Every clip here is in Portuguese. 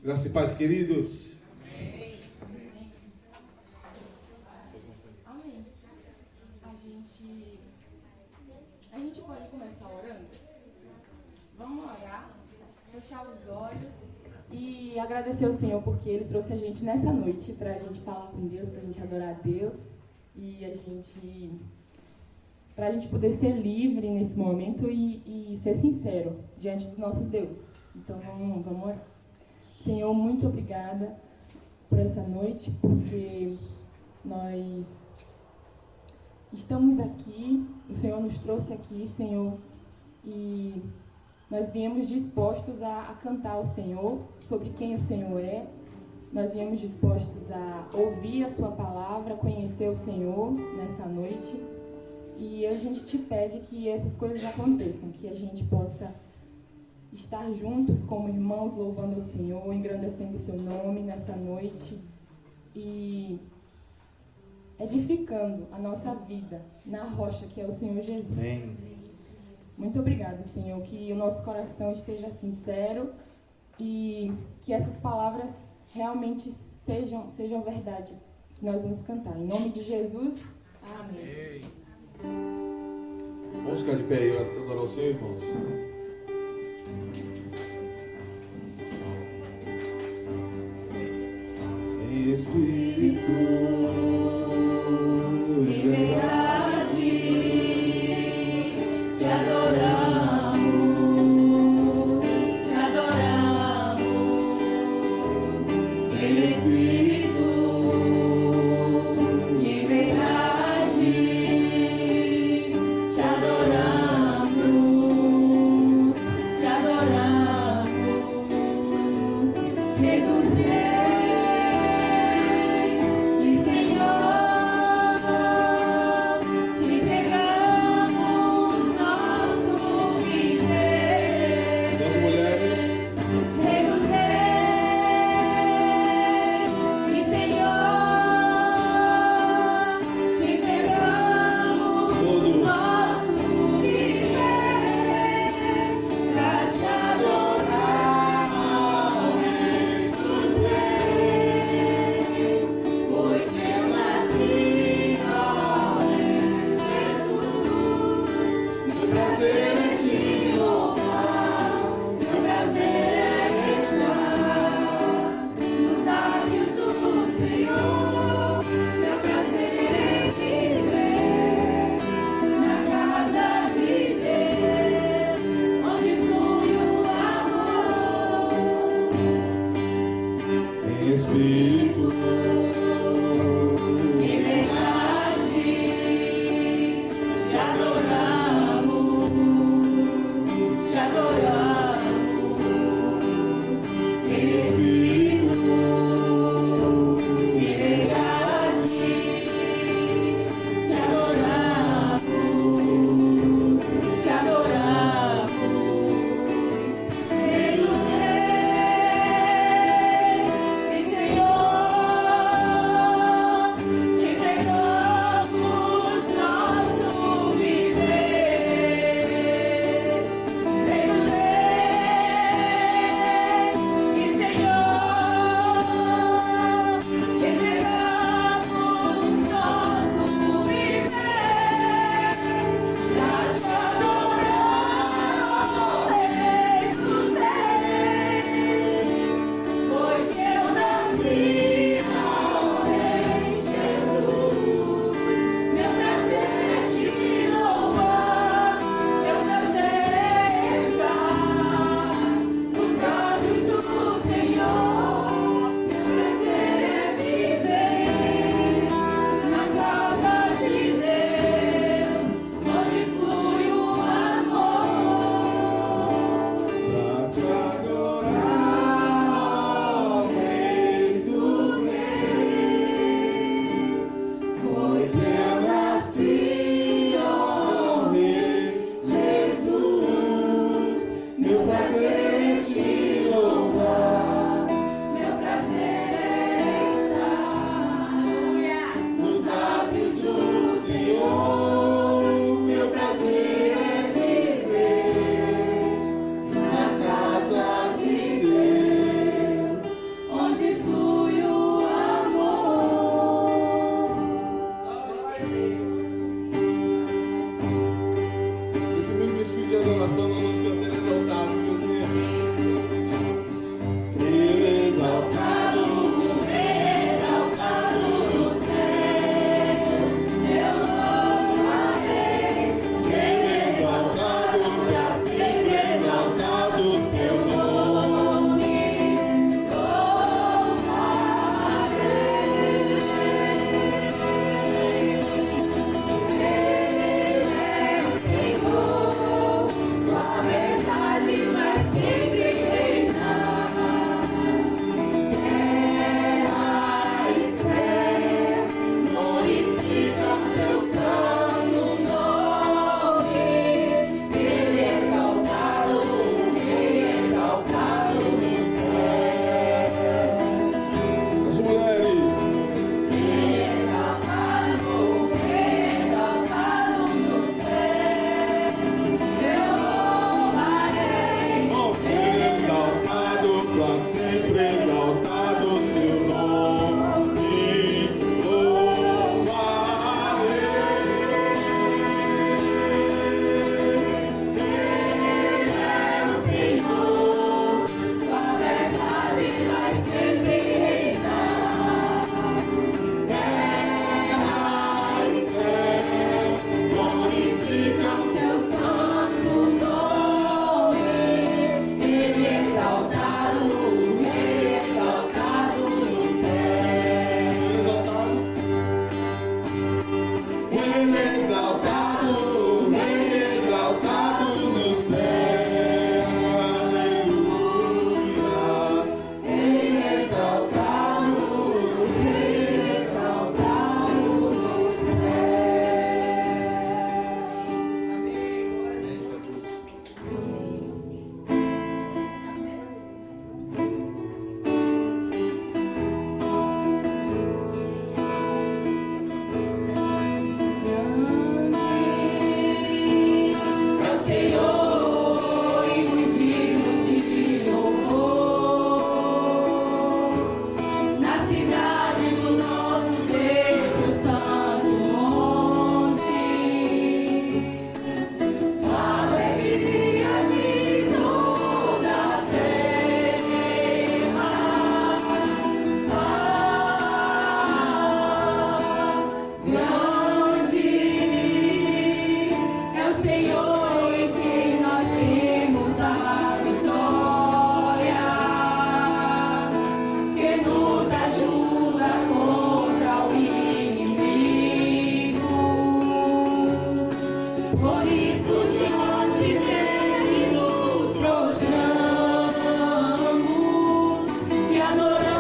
Graça e paz, queridos. Amém. A gente pode começar orando? Vamos orar, fechar os olhos e agradecer ao Senhor porque Ele trouxe a gente nessa noite para a gente falar com Deus, para a gente adorar a Deus e para a gente poder ser livre nesse momento e ser sincero diante dos nossos deuses. Então vamos orar. Senhor, muito obrigada por essa noite, porque nós estamos aqui, o Senhor nos trouxe aqui, Senhor, e nós viemos dispostos a cantar ao Senhor sobre quem o Senhor é. Nós viemos dispostos a ouvir a Sua palavra, conhecer o Senhor nessa noite. E a gente te pede que essas coisas aconteçam, que a gente possa estar juntos como irmãos, louvando o Senhor, engrandecendo o Seu nome nessa noite e edificando a nossa vida na rocha que é o Senhor Jesus. Amém. Muito obrigada, Senhor, que o nosso coração esteja sincero e que essas palavras realmente sejam verdade, que nós vamos cantar. Em nome de Jesus, amém. Vamos ficar de pé aí e adorar o Senhor, irmãos. Espírito e verdade, te adoramos, Espírito e verdade, te adoramos. coração não nos deu ter exaltado, meu Senhor. Ele é exaltado no céu. Eu louvarei. Ele é exaltado pra sempre, exaltado o seu nome. As mulheres, ele é exaltado pra sempre, exaltado o seu nome. Ele é exaltado no céu. Aleluia. Ele é exaltado no É o Senhor e muito digno de louvor. Na cidade do nosso Deus, o santo monte, a alegria de toda a terra. Grande é o Senhor em quem nós temos a vitória, que nos ajuda contra o inimigo. Por isso diante dele nos prostramos e adoramos.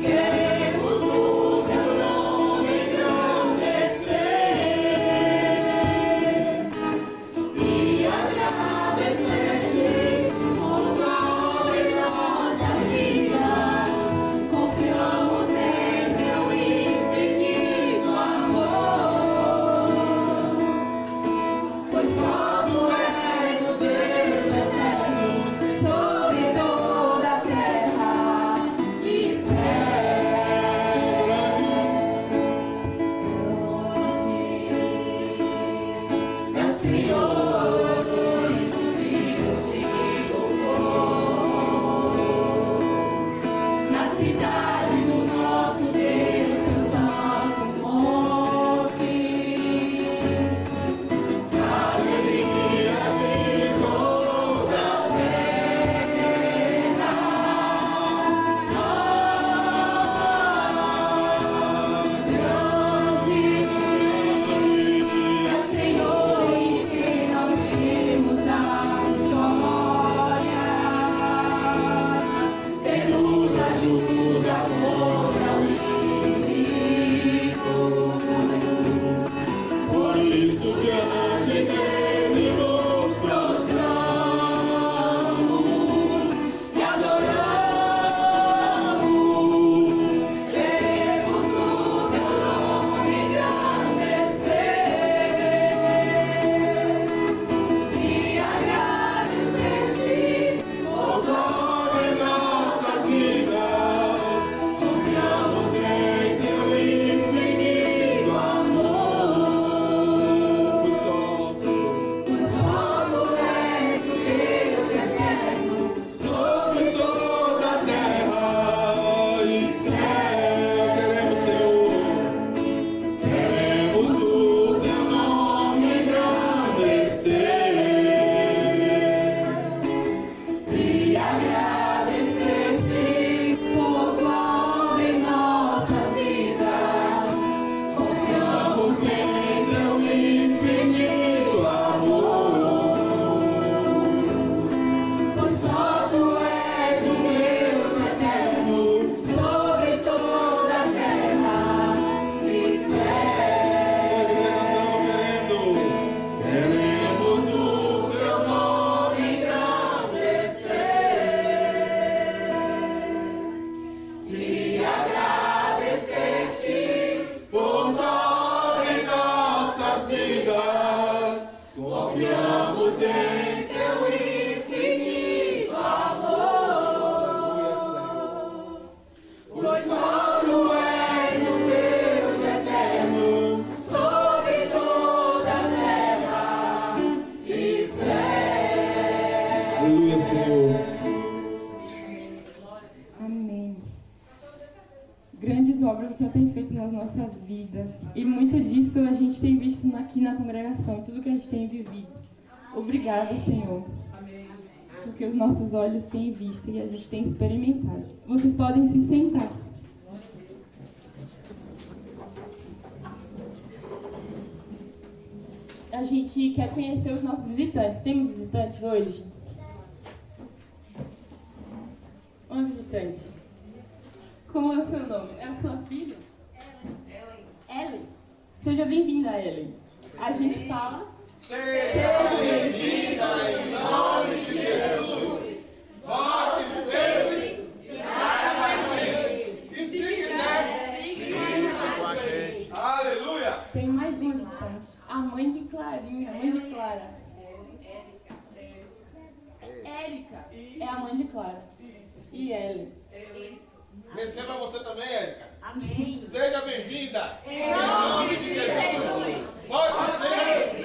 Queremos o teu nome engrandecer e agradecer-te por tua obra em nossas vidas. Confiamos em teu infinito amor, pois só tu és o Deus eterno sobre toda a terra e céu. É o Senhor e digno de louvor. Na cidade do nosso Deus, teu santo monte, a alegria de toda a terra. Grande é o Senhor em quem nós Confiamos em teu infinito amor. Pois só tu és o Deus eterno sobre toda a terra e céu. Aleluia, Senhor. Amém. Grandes obras o Senhor tem feito nas nossas vidas. E muito disso a gente tem visto aqui na congregação, tudo que a gente tem vivido. Obrigada, Senhor. Porque os nossos olhos têm visto e a gente tem experimentado. Vocês podem se sentar. A gente quer conhecer os nossos visitantes. Temos visitantes hoje? Uma visitante. Como é o seu nome? É a sua filha? Ellen. Seja bem-vinda, Ellen. A gente fala... Seja bem-vinda em nome de Jesus. Volte sempre e traga mais gente. E se quiser, fique com a gente. Aleluia. Tem mais uma visitante. A mãe de Clarinha, a mãe de Clara. Érica. É a mãe de Clara. E Ellen. Receba você também, Érica. Amém. Seja bem-vinda. Em nome de Jesus. Volte sempre.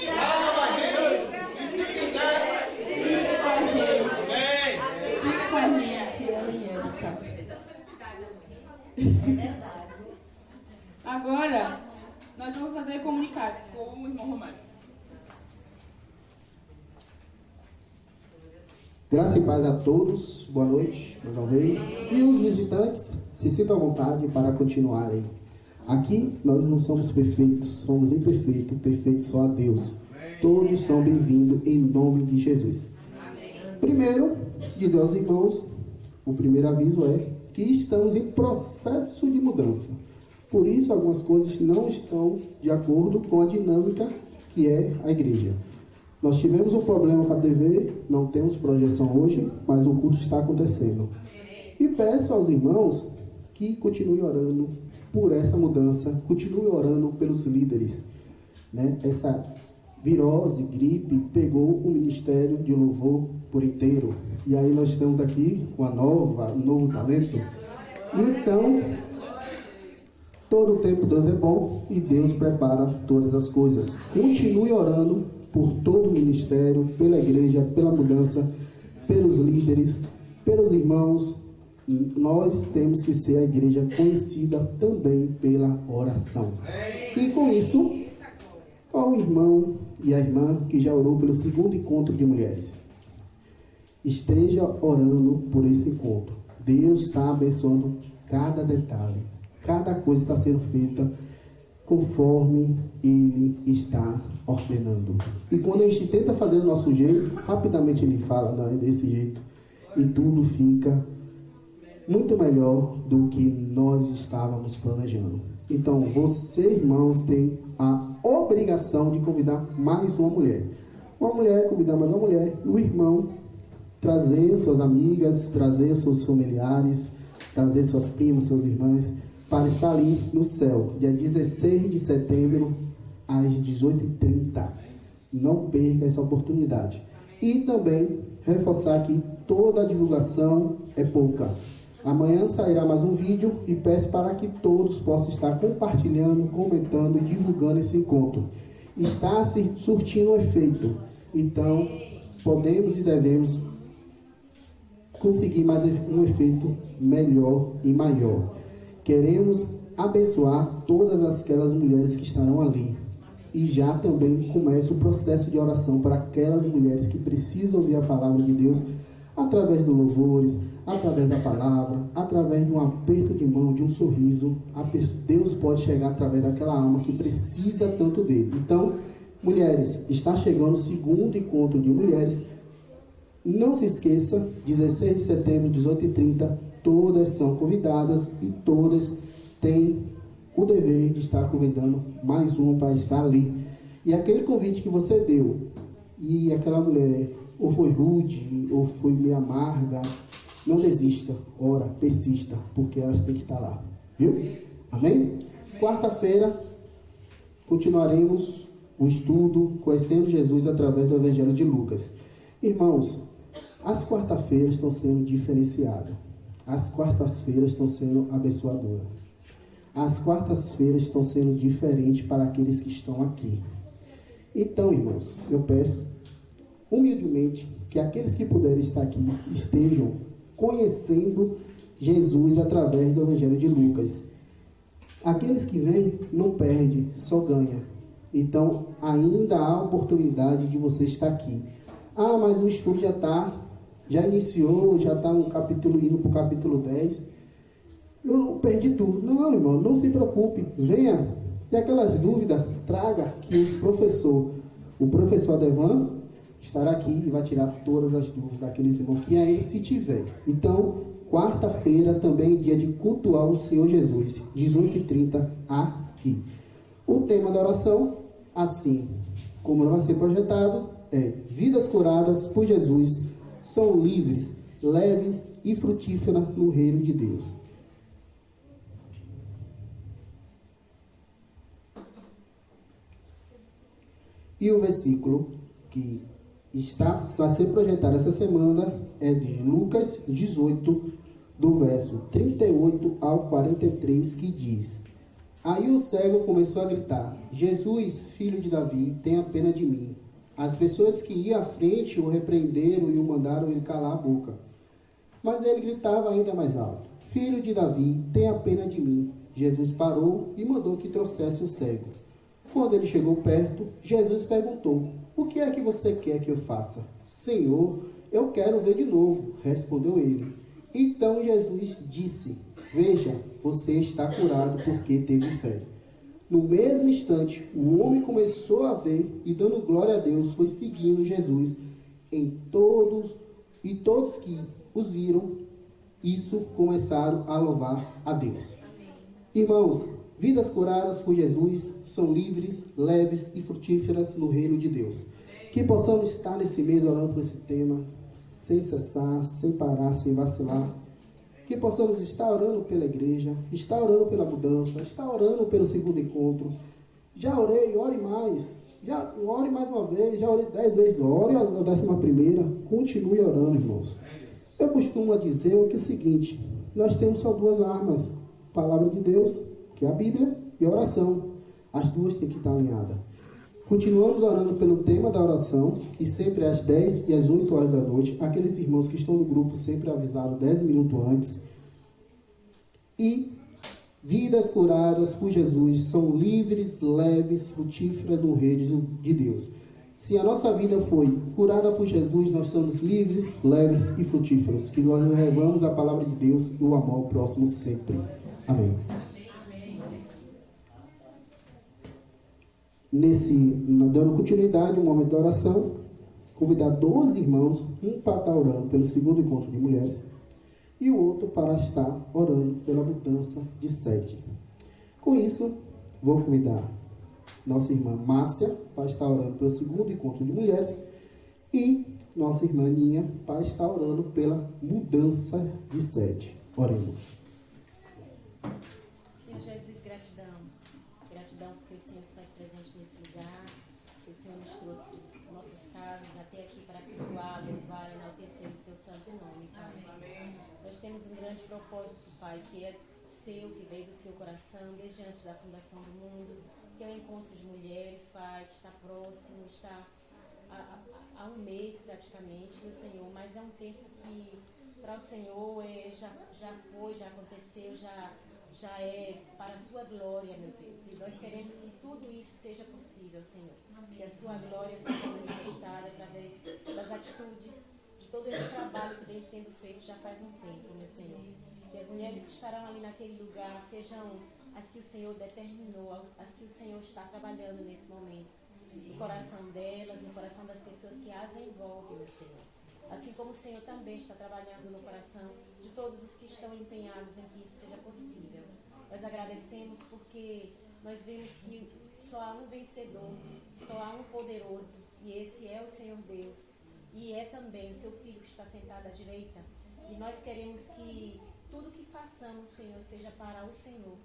Traga mais gente. E se quiser, Fique com a gente. vem. Fique com a gente, Ellen e Érica. É verdade. Agora, nós vamos fazer comunicados com o irmão Romário. Graça e paz a todos, boa noite, mais uma vez. E os visitantes, se sintam à vontade para continuarem. Aqui nós não somos perfeitos, somos imperfeitos, perfeito só a Deus. Todos são bem-vindos em nome de Jesus. Primeiro, dizer aos irmãos, o primeiro aviso é que estamos em processo de mudança. Por isso, algumas coisas não estão de acordo com a dinâmica que é a igreja. Nós tivemos um problema com a TV, não temos projeção hoje, mas o culto está acontecendo. E peço aos irmãos que continuem orando por essa mudança, continuem orando pelos líderes. Essa virose, gripe, pegou o ministério de louvor por inteiro. E aí nós estamos aqui com um novo talento. Então, todo o tempo Deus é bom e Deus prepara todas as coisas. Continue orando por todo o ministério, pela igreja, pela mudança, pelos líderes, pelos irmãos. Nós temos que ser a igreja conhecida também pela oração. E com isso, qual o irmão e a irmã que já orou pelo segundo encontro de mulheres? Esteja orando por esse encontro. Deus está abençoando cada detalhe. Cada coisa está sendo feita conforme Ele está ordenando. E quando a gente tenta fazer do nosso jeito, rapidamente Ele fala, não é desse jeito. E tudo fica muito melhor do que nós estávamos planejando. Então, você, irmãos, tem a obrigação de convidar mais uma mulher. Uma mulher, convidar mais uma mulher. E o irmão trazer suas amigas, trazer seus familiares, trazer suas primas, seus irmãos, para estar ali no céu, dia 16 de setembro, às 18h30. Não perca essa oportunidade. E também reforçar que toda a divulgação é pouca. Amanhã sairá mais um vídeo e peço para que todos possam estar compartilhando, comentando e divulgando esse encontro. Está se surtindo um efeito. Então, podemos e devemos conseguir mais um efeito melhor e maior. Queremos abençoar todas aquelas mulheres que estarão ali. E já também começa o processo de oração para aquelas mulheres que precisam ouvir a palavra de Deus através dos louvores, através da palavra, através de um aperto de mão, de um sorriso. Deus pode chegar através daquela alma que precisa tanto dele. Então, mulheres, está chegando o segundo encontro de mulheres. Não se esqueça, 16 de setembro, 18h30, todas são convidadas e todas têm o dever de estar convidando mais uma para estar ali. E aquele convite que você deu, e aquela mulher ou foi rude, ou foi meio amarga, não desista, ora, persista, porque elas têm que estar lá, viu? Amém? Quarta-feira, continuaremos o estudo Conhecendo Jesus através do Evangelho de Lucas. Irmãos, as quarta-feiras estão sendo diferenciadas. As quartas-feiras estão sendo abençoadoras. As quartas-feiras estão sendo diferentes para aqueles que estão aqui. Então, irmãos, eu peço humildemente que aqueles que puderem estar aqui estejam conhecendo Jesus através do Evangelho de Lucas. Aqueles que vêm não perdem, só ganha. Então, ainda há oportunidade de você estar aqui. Ah, mas o estudo já iniciou, já está indo para o capítulo 10. Eu não perdi tudo. Não, irmão, não se preocupe. Venha. E aquelas dúvidas, traga que o professor Adevan estará aqui e vai tirar todas as dúvidas daqueles irmãos que ainda se tiver. Então, quarta-feira também é dia de cultuar o Senhor Jesus, 18h30 aqui. O tema da oração, assim como vai ser projetado, é: vidas curadas por Jesus são livres, leves e frutíferas no reino de Deus. E o versículo que vai ser projetado essa semana é de Lucas 18, do verso 38 ao 43, que diz: Aí o cego começou a gritar: Jesus, filho de Davi, tenha pena de mim. As pessoas que iam à frente o repreenderam e o mandaram ele calar a boca. Mas ele gritava ainda mais alto: Filho de Davi, tenha pena de mim. Jesus parou e mandou que trouxesse o cego. Quando ele chegou perto, Jesus perguntou: O que é que você quer que eu faça? Senhor, eu quero ver de novo, respondeu ele. Então Jesus disse: Veja, você está curado porque teve fé. No mesmo instante, o homem começou a ver e, dando glória a Deus, foi seguindo Jesus e todos que os viram, isso começaram a louvar a Deus. Irmãos, vidas curadas por Jesus são livres, leves e frutíferas no reino de Deus. Que possamos estar nesse mês orando por esse tema, sem cessar, sem parar, sem vacilar. Que possamos estar orando pela igreja, estar orando pela mudança, estar orando pelo segundo encontro. Já orei, ore mais. Ore mais uma vez, já orei 10 vezes, ore a 11ª, continue orando, irmãos. Eu costumo dizer que é o seguinte: nós temos só 2 armas: palavra de Deus, que é a Bíblia, e a oração. As duas têm que estar alinhadas. Continuamos orando pelo tema da oração, que sempre é às 10 e às 8 horas da noite. Aqueles irmãos que estão no grupo sempre avisaram 10 minutos antes. E vidas curadas por Jesus são livres, leves, frutíferas no reino de Deus. Se a nossa vida foi curada por Jesus, nós somos livres, leves e frutíferos. Que nós levamos a palavra de Deus e o amor ao próximo sempre. Amém. Dando continuidade ao momento da oração, convidar 12 irmãos, um para estar orando pelo segundo encontro de mulheres e o outro para estar orando pela mudança de sede. Com isso, vou convidar nossa irmã Márcia para estar orando pelo segundo encontro de mulheres e nossa irmã Ninha para estar orando pela mudança de sede. Oremos. Senhor Jesus, gratidão. Gratidão porque o Senhor se faz presente nesse lugar, que o Senhor nos trouxe de nossas casas até aqui para cultuar, louvar, enaltecer o seu santo nome, Pai. Amém. Nós temos um grande propósito, Pai, que é seu, que veio do seu coração, desde antes da fundação do mundo, que é o encontro de mulheres, Pai, que está próximo, está há um mês praticamente, meu Senhor, mas é um tempo que para o Senhor já foi, já aconteceu, já é para a sua glória, meu Deus. E nós queremos que tudo isso seja possível, Senhor. Que a sua glória seja manifestada através das atitudes, de todo esse trabalho que vem sendo feito já faz um tempo, meu Senhor. Que as mulheres que estarão ali naquele lugar sejam as que o Senhor determinou, as que o Senhor está trabalhando nesse momento. No coração delas, no coração das pessoas que as envolvem, meu Senhor. Assim como o Senhor também está trabalhando no coração de todos os que estão empenhados em que isso seja possível. Nós agradecemos porque nós vemos que só há um vencedor, só há um poderoso, e esse é o Senhor Deus. E é também o seu Filho que está sentado à direita. E nós queremos que tudo que façamos, Senhor, seja para o Senhor.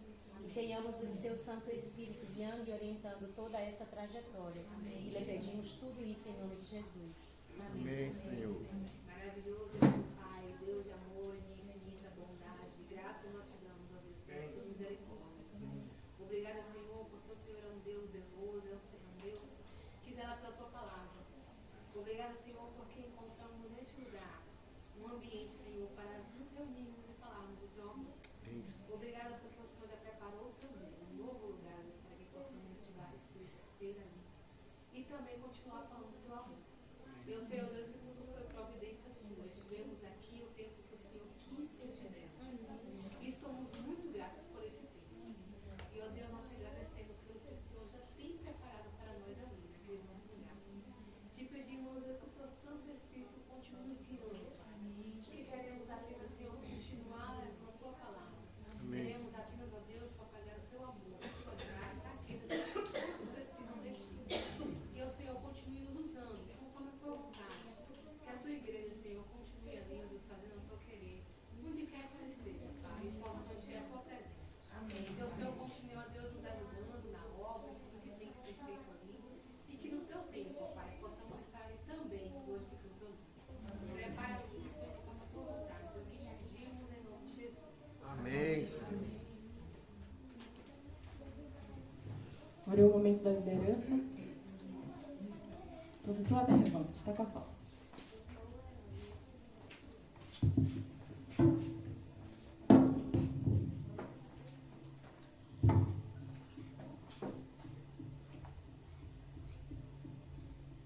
Que tenhamos o seu Santo Espírito guiando e orientando toda essa trajetória. E lhe pedimos tudo isso em nome de Jesus. Amém, Senhor. Maravilhoso é o Pai, Deus de amor, de infinita bondade, de graça nós te damos, ó Deus, pela sua misericórdia. Obrigada, Senhor, porque o Senhor é um Deus zeloso, é um Deus que zela pela tua palavra. Obrigada, Senhor, porque encontramos neste lugar um ambiente, Senhor, para nos reunirmos e falarmos do teu amor. Obrigada porque o Senhor já preparou também um novo lugar, Deus, para que possamos neste lugar ter ali. E também continuar falando do teu amor. Eu sei, ó Deus, que tudo foi providência sua. Estivemos aqui o tempo que o Senhor quis que estivéssemos. E somos muito gratos por esse tempo. E, ó Deus, nós te agradecemos pelo que o Senhor já tem preparado para nós ali, naquele novo lugar. Te pedimos, ó Deus, que o teu Santo Espírito continue nos guiando. Que queremos apenas, Senhor, continuar com a tua palavra. Queremos apenas, ó Deus, propagar o teu amor, a tua graça, aqueles que tanto precisam de ti. Que o Senhor continue nos usando, conforme a tua vontade. Que a tua igreja, Senhor, continue ali, ó Deus, fazendo o teu querer. Onde quer que ela esteja, Pai, e possa sentir a tua presença. Amém. Que o Senhor continue, ó Deus, nos ajudando na obra, em tudo que tem que ser feito ali. E que no teu tempo, ó Pai, possamos estar ali também, glorificando o teu nome. Prepara tudo, Senhor, conforme a tua vontade. É o que te pedimos em nome de Jesus. Amém, Senhor. Agora é o momento da liderança. Professor Adervan, está com a fala.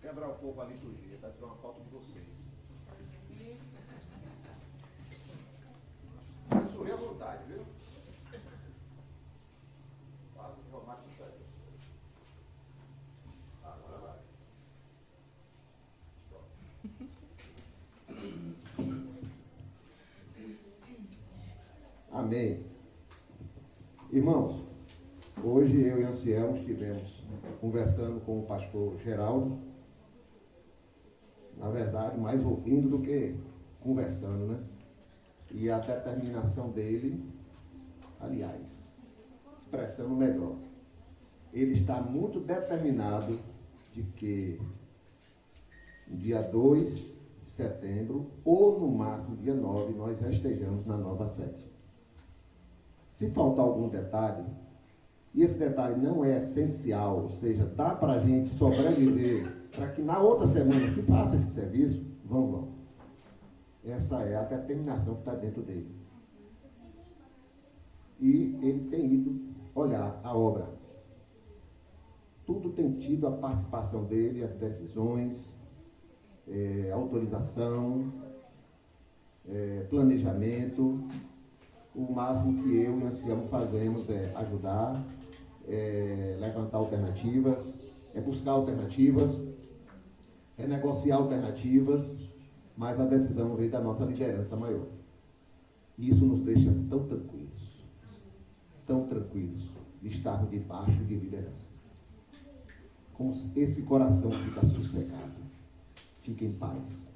Quebrar um pouco a liturgia, tá? Tirar uma foto de vocês. Sorri à vontade, viu? Quase que roubar isso aí. Agora vai. Amém. Irmãos, hoje eu e Anselmo estivemos conversando com o pastor Geraldo. Na verdade, mais ouvindo do que conversando, né? E a determinação dele, aliás, expressando melhor, ele está muito determinado de que no dia 2 de setembro, ou no máximo dia 9, nós já estejamos na nova sede. Se faltar algum detalhe, e esse detalhe não é essencial, ou seja, dá para a gente sobreviver, para que na outra semana se faça esse serviço, vamos. Essa é a determinação que está dentro dele. E ele tem ido olhar a obra. Tudo tem tido a participação dele, as decisões, autorização, planejamento. O máximo que eu e a Anselmo fazemos é ajudar, levantar alternativas, buscar alternativas, negociar alternativas, mas a decisão vem da nossa liderança maior. E isso nos deixa tão tranquilos de estarmos debaixo de liderança. Como esse coração fica sossegado, fica em paz,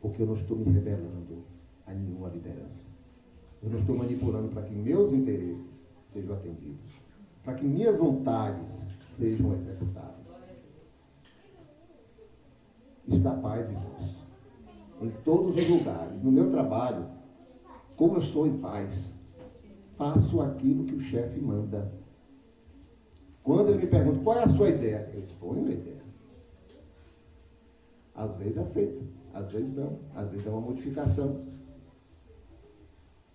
porque eu não estou me rebelando a nenhuma liderança. Eu não estou manipulando para que meus interesses sejam atendidos, para que minhas vontades sejam executadas. Está paz, irmãos. Em todos os lugares, no meu trabalho, como eu sou em paz, faço aquilo que o chefe manda. Quando ele me pergunta qual é a sua ideia, eu exponho a ideia. Às vezes aceita, às vezes não, às vezes é uma modificação.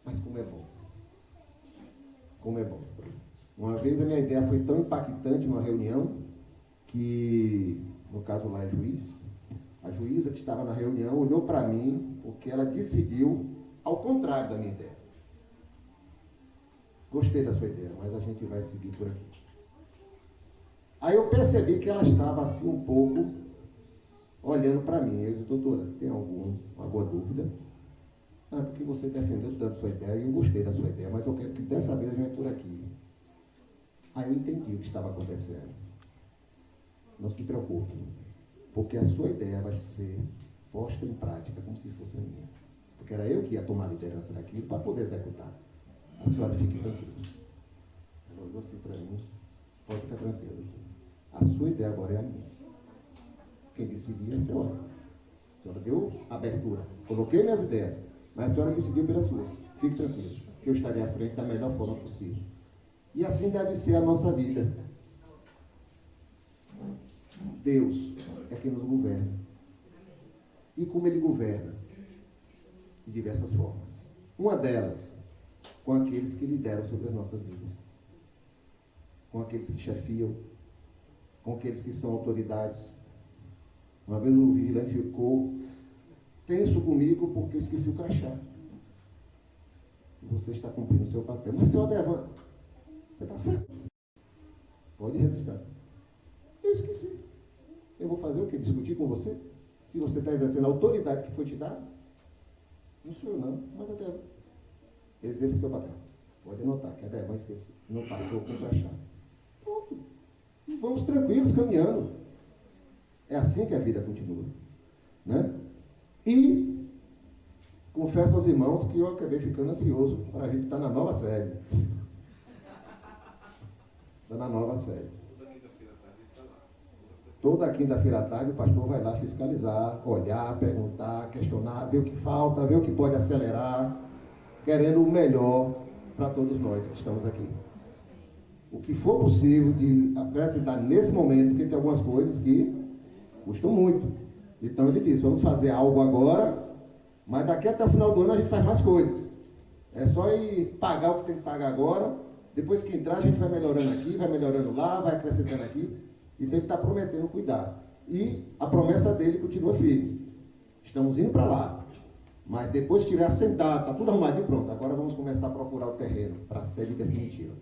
Mas como é bom. Como é bom. Uma vez a minha ideia foi tão impactante numa reunião que, no caso lá é juiz, a juíza que estava na reunião olhou para mim porque ela decidiu ao contrário da minha ideia. Gostei da sua ideia, mas a gente vai seguir por aqui. Aí eu percebi que ela estava assim um pouco olhando para mim. Eu disse, doutora, tem alguma dúvida? Ah, porque você defendeu tanto sua ideia e eu gostei da sua ideia, mas eu quero que dessa vez a gente por aqui. Aí eu entendi o que estava acontecendo. Não se preocupe, porque a sua ideia vai ser posta em prática como se fosse a minha. Porque era eu que ia tomar a liderança daquilo para poder executar. A senhora fique tranquila. falou assim para mim, pode ficar tranquilo, a sua ideia agora é a minha. Quem decidir é a senhora. A senhora deu abertura. Coloquei minhas ideias, mas a senhora decidiu pela sua. Fique tranquilo, que eu estarei à frente da melhor forma possível. E assim deve ser a nossa vida. Deus é quem nos governa. E como Ele governa? De diversas formas. Uma delas, com aqueles que lideram sobre as nossas vidas. Com aqueles que chefiam. Com aqueles que são autoridades. Uma vez o William ficou tenso comigo porque eu esqueci o crachá. E você está cumprindo o seu papel. Mas, senhor Devan, você está certo. Pode registrar. Eu esqueci. Eu vou fazer o quê? Discutir com você? Se você está exercendo a autoridade que foi te dada? Não sou eu não, mas até exerça seu papel. Pode anotar que a Devan esqueci. Não passou com o crachá. Pronto. E vamos tranquilos, caminhando. É assim que a vida continua. Né? E confesso aos irmãos que eu acabei ficando ansioso para a gente estar na nova sede. Está na nova sede. Toda quinta-feira à tarde o pastor vai lá fiscalizar, olhar, perguntar, questionar, ver o que falta, ver o que pode acelerar, querendo o melhor para todos nós que estamos aqui. O que for possível de apresentar nesse momento, porque tem algumas coisas que custam muito. Então ele disse, vamos fazer algo agora, mas daqui até o final do ano a gente faz mais coisas. É só ir pagar o que tem que pagar agora, depois que entrar a gente vai melhorando aqui, vai melhorando lá, vai acrescentando aqui. Então ele está prometendo cuidar. E a promessa dele continua firme. Estamos indo para lá. Mas depois que estiver assentado, está tudo arrumado e pronto. Agora vamos começar a procurar o terreno para a sede definitiva.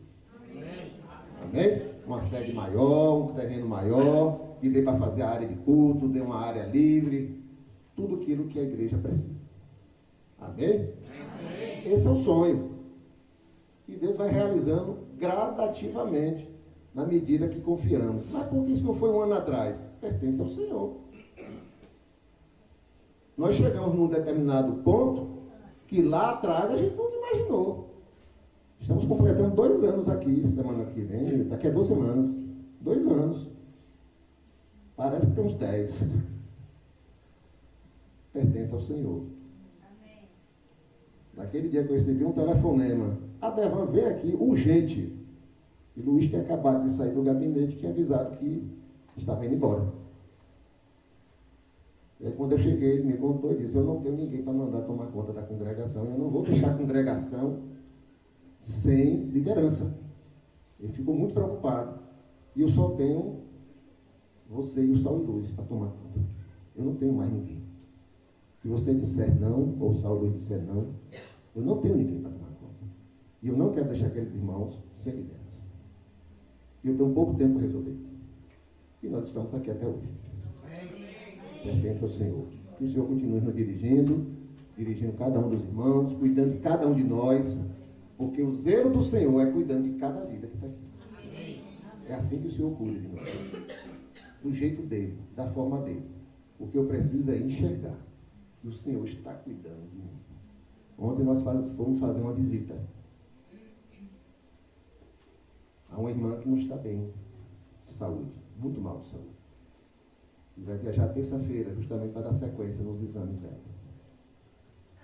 Amém? Uma sede maior, um terreno maior, que dê para fazer a área de culto, dê uma área livre. Tudo aquilo que a igreja precisa. Amém? Amém. Esse é o sonho. E Deus vai realizando gradativamente. Na medida que confiamos. Mas por que isso não foi um ano atrás? Pertence ao Senhor. Nós chegamos num determinado ponto que lá atrás a gente nunca imaginou. Estamos completando 2 anos aqui, semana que vem, daqui a 2 semanas. 2 anos. Parece que temos 10. Pertence ao Senhor. Amém. Naquele dia que eu recebi um telefonema. A Devan vem aqui, urgente. E Luiz tinha acabado de sair do gabinete e tinha avisado que estava indo embora. E aí quando eu cheguei, ele me contou e disse, eu não tenho ninguém para mandar tomar conta da congregação, eu não vou deixar a congregação sem liderança. Ele ficou muito preocupado. E eu só tenho você e o Saulo Luiz para tomar conta. Eu não tenho mais ninguém. Se você disser não, ou o Saulo Luiz disser não, eu não tenho ninguém para tomar conta. E eu não quero deixar aqueles irmãos sem liderança. E eu tenho pouco tempo para resolver. E nós estamos aqui até hoje. Pertence ao Senhor. Que o Senhor continue nos dirigindo cada um dos irmãos, cuidando de cada um de nós, porque o zelo do Senhor é cuidando de cada vida que está aqui. É assim que o Senhor cuida de nós. Do jeito dele, da forma dele. O que eu preciso é enxergar que o Senhor está cuidando de mim. Ontem nós fomos fazer uma visita a uma irmã que não está bem de saúde, muito mal de saúde. E vai viajar terça-feira, justamente para dar sequência nos exames dela.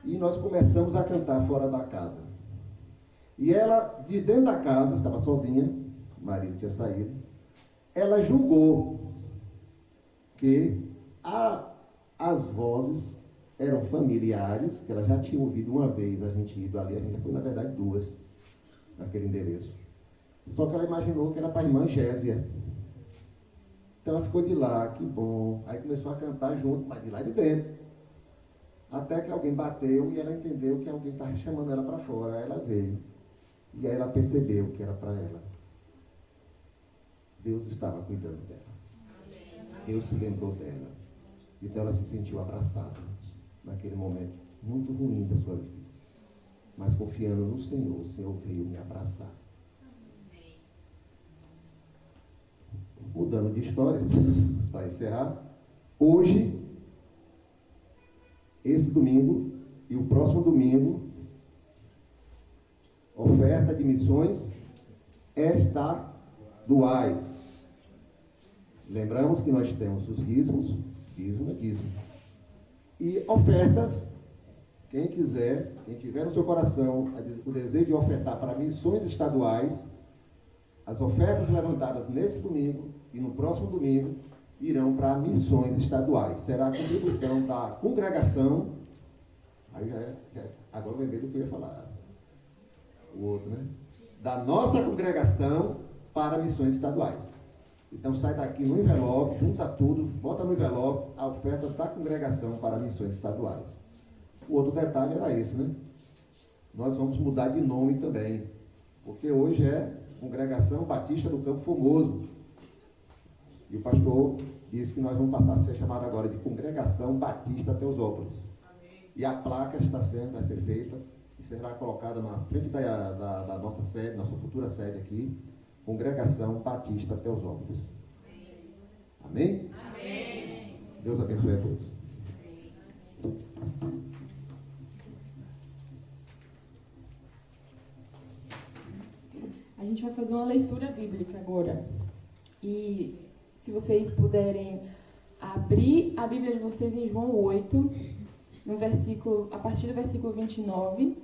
E nós começamos a cantar fora da casa. E ela, de dentro da casa, estava sozinha, o marido tinha saído, ela julgou que as vozes eram familiares, que ela já tinha ouvido uma vez, a gente ido ali, a gente foi na verdade 2, naquele endereço. Só que ela imaginou que era para a irmã Gésia. Então ela ficou de lá, que bom. Aí começou a cantar junto, mas de lá de dentro. Até que alguém bateu e ela entendeu que alguém estava chamando ela para fora. Aí ela veio. E aí ela percebeu que era para ela. Deus estava cuidando dela. Deus se lembrou dela. Então ela se sentiu abraçada naquele momento muito ruim da sua vida. Mas confiando no Senhor, o Senhor veio me abraçar. Mudando de história, para encerrar, hoje, esse domingo e o próximo domingo, oferta de missões estaduais. Lembramos que nós temos os dízimos, dízimo é dízimo. E ofertas, quem quiser, quem tiver no seu coração o desejo de ofertar para missões estaduais, as ofertas levantadas nesse domingo e no próximo domingo irão para missões estaduais. Será a contribuição da congregação, aí agora eu lembrei do que eu ia falar, o outro, né? Da nossa congregação para missões estaduais. Então sai daqui no envelope, junta tudo, bota no envelope a oferta da congregação para missões estaduais. O outro detalhe era esse, né? Nós vamos mudar de nome também, porque hoje é Congregação Batista do Campo Formoso. E o pastor disse que nós vamos passar a ser chamado agora de Congregação Batista Teosópolis. E a placa vai ser feita e será colocada na frente da nossa sede, nossa futura sede aqui, Congregação Batista Teosópolis. Amém? Amém. Deus abençoe a todos. A gente vai fazer uma leitura bíblica agora. E se vocês puderem abrir a Bíblia de vocês em João 8, no versículo, a partir do versículo 29,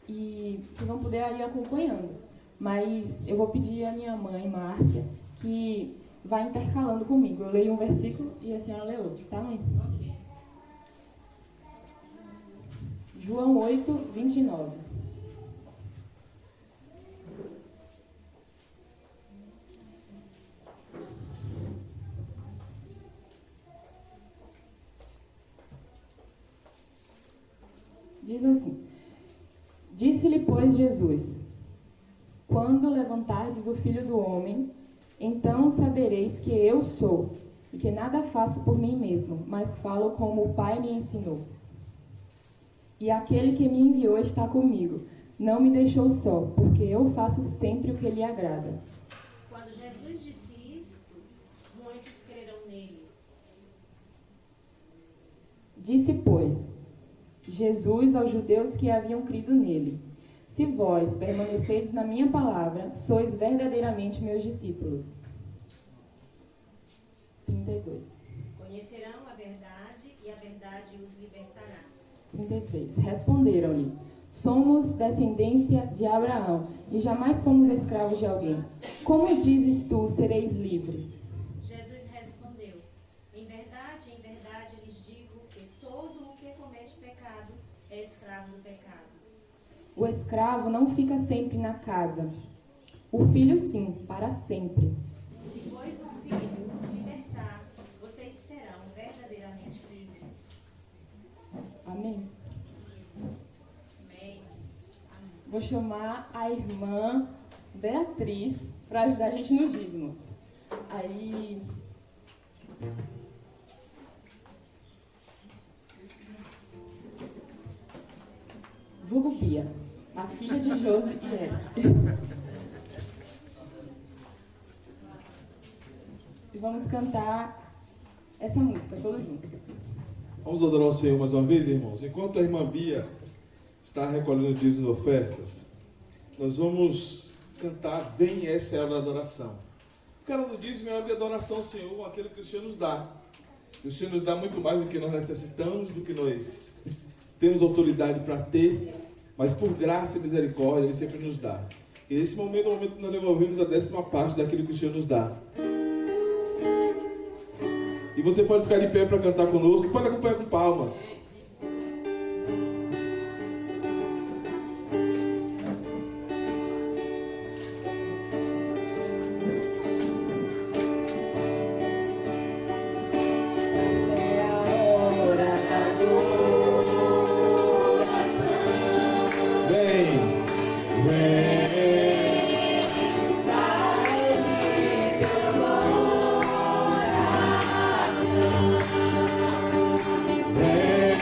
e vocês vão poder ir acompanhando. Mas eu vou pedir à minha mãe, Márcia, que vai intercalando comigo. Eu leio um versículo e a senhora lê outro, tá, mãe? João 8, 29. Diz assim: Disse-lhe, pois, Jesus: Quando levantardes o Filho do Homem, então sabereis que eu sou, e que nada faço por mim mesmo, mas falo como o Pai me ensinou. E aquele que me enviou está comigo, não me deixou só, porque eu faço sempre o que lhe agrada. Quando Jesus disse isto, muitos creram nele. Disse, pois, Jesus aos judeus que haviam crido nele: Se vós permaneceis na minha palavra, sois verdadeiramente meus discípulos. 32. Conhecerão a verdade e a verdade os libertará. 33. Responderam-lhe: Somos descendência de Abraão e jamais fomos escravos de alguém. Como dizes tu, sereis livres? Jesus respondeu: em verdade lhes digo que todo o que comete pecado é escravo do pecado. O escravo não fica sempre na casa. O filho, sim, para sempre. Se, pois, o Filho os libertar, vocês serão verdadeiramente livres. Amém? Amém. Vou chamar a irmã Beatriz para ajudar a gente nos dízimos. Aí... Vulgo Bia, a filha de Josi e Eric. E vamos cantar essa música todos juntos. Vamos adorar o Senhor mais uma vez, irmãos. Enquanto a irmã Bia está recolhendo dízimos e ofertas, nós vamos cantar Vem, essa é a hora da adoração. O cara do dízimo é a hora de adoração ao Senhor, aquilo que o Senhor nos dá. E o Senhor nos dá muito mais do que nós necessitamos, do que nós temos autoridade para ter, mas por graça e misericórdia Ele sempre nos dá. E nesse momento é o momento que nós devolvemos a 10ª parte daquilo que o Senhor nos dá. E você pode ficar de pé para cantar conosco, pode acompanhar com palmas. Vem,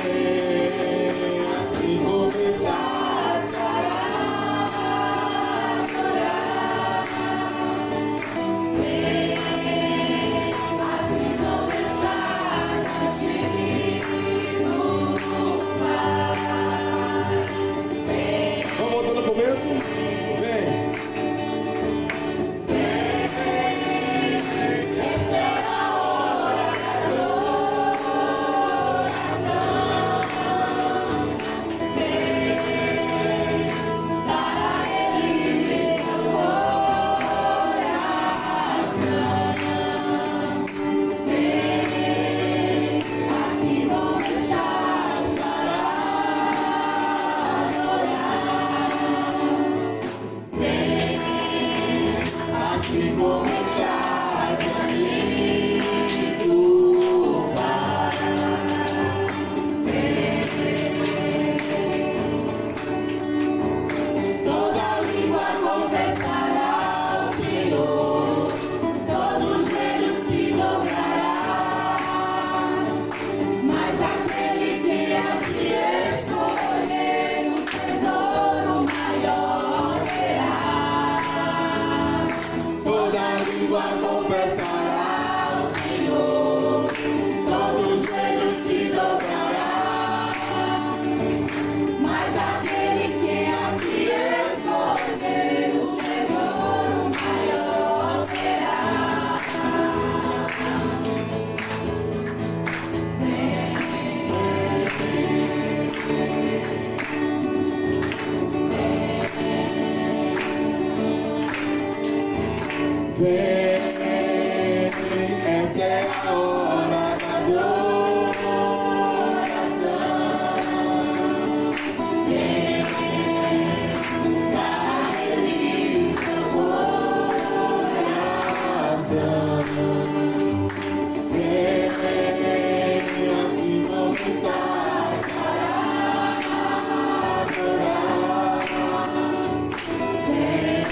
Essa é a hora da adoração. Vem, Ele teu coração. Vem, assim como estás para adorar. Vem,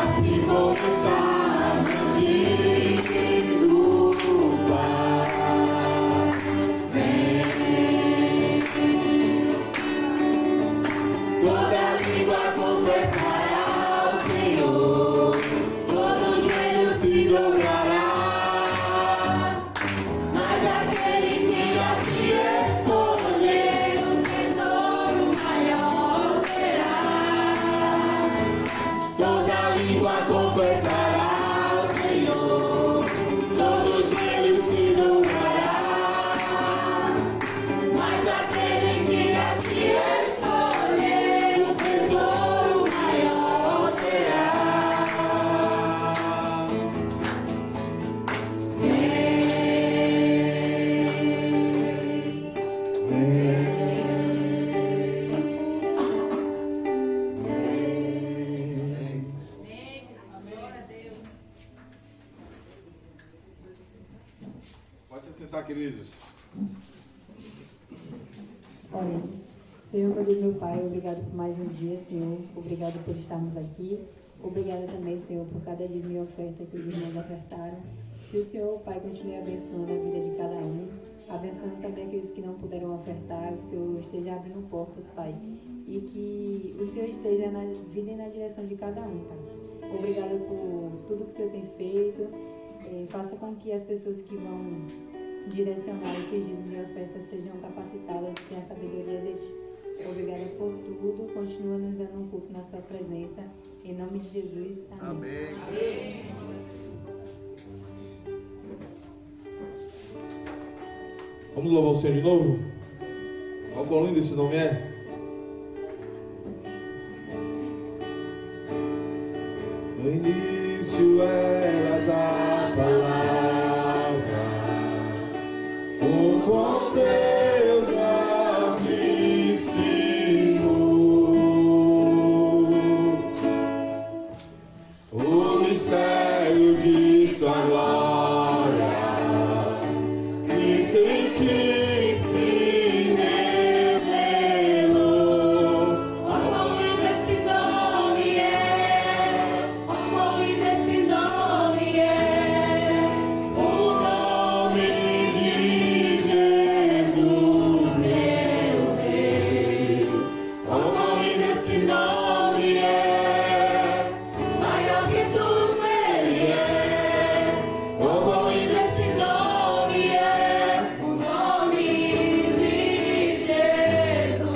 assim como estás diante do Pai. Vem, toda língua confessará ao Senhor, todo joelho se dobrará. Mas aquele que a ti escolher, o tesouro maior terá. Toda língua confessará ao Senhor, todo joelho se dobrará. Mas aquele que a ti escolher, o tesouro maior será. Pode se sentar, queridos. Oremos. Senhor, meu Deus, meu Pai, obrigado por mais um dia, Senhor. Obrigado por estarmos aqui. Obrigada também, Senhor, por cada dízimo e oferta que os irmãos ofertaram. Que o Senhor, Pai, continue abençoando a vida de cada um. Abençoando também aqueles que não puderam ofertar. Que o Senhor esteja abrindo portas, Pai. E que o Senhor esteja na vida e na direção de cada um, Pai. Obrigada por tudo que o Senhor tem feito. Faça com que as pessoas que vão direcionar esses dízimos e ofertas sejam capacitadas e tenham a sabedoria de Ti. Obrigada por tudo. Continua nos dando um culto na Sua presença. Em nome de Jesus. Amém. Amém. Vamos louvar o Senhor de novo? Olha quão lindo esse nome é. No início eras a palavra, com Deus Altíssimo, o mistério de sua glória, Cristo em ti se revelou. Ó, quão lindo esse nome é! Ó, quão lindo esse nome é! O nome de Jesus, meu Rei. Ó, quão lindo esse nome é! Maior que tudo Ele é. Ó, quão lindo esse nome é! O nome de Jesus.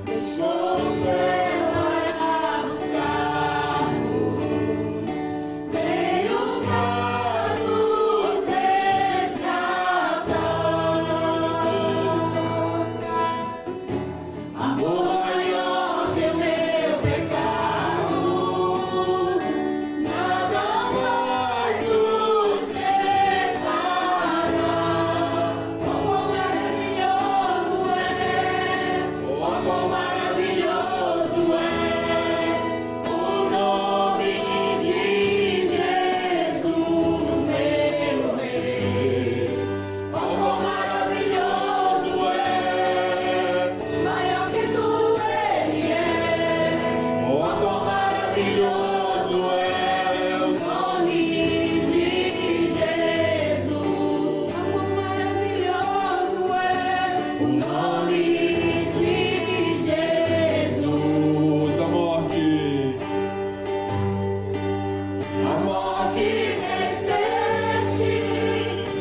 Deixou o céu para buscar-nos, veio para nos resgatar. Amor maior que o meu pecado, nada vai nos separar. Oh, quão maravilhoso é! Oh, quão maravilhoso é o nome de Jesus, meu Rei. Oh, quão maravilhoso é! Maior que tudo Ele é. Oh, quão maravilhoso é o nome de Jesus. Oh, quão maravilhoso é o nome de Jesus. A morte, Venceste,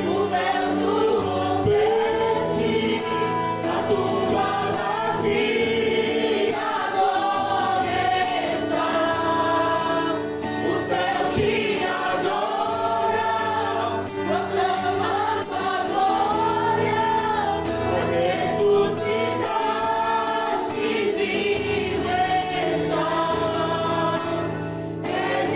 o véu tu rompeste, a tumba vazia agora está. O céu te adora, proclama tua glória, pois ressuscitaste, vivo está. És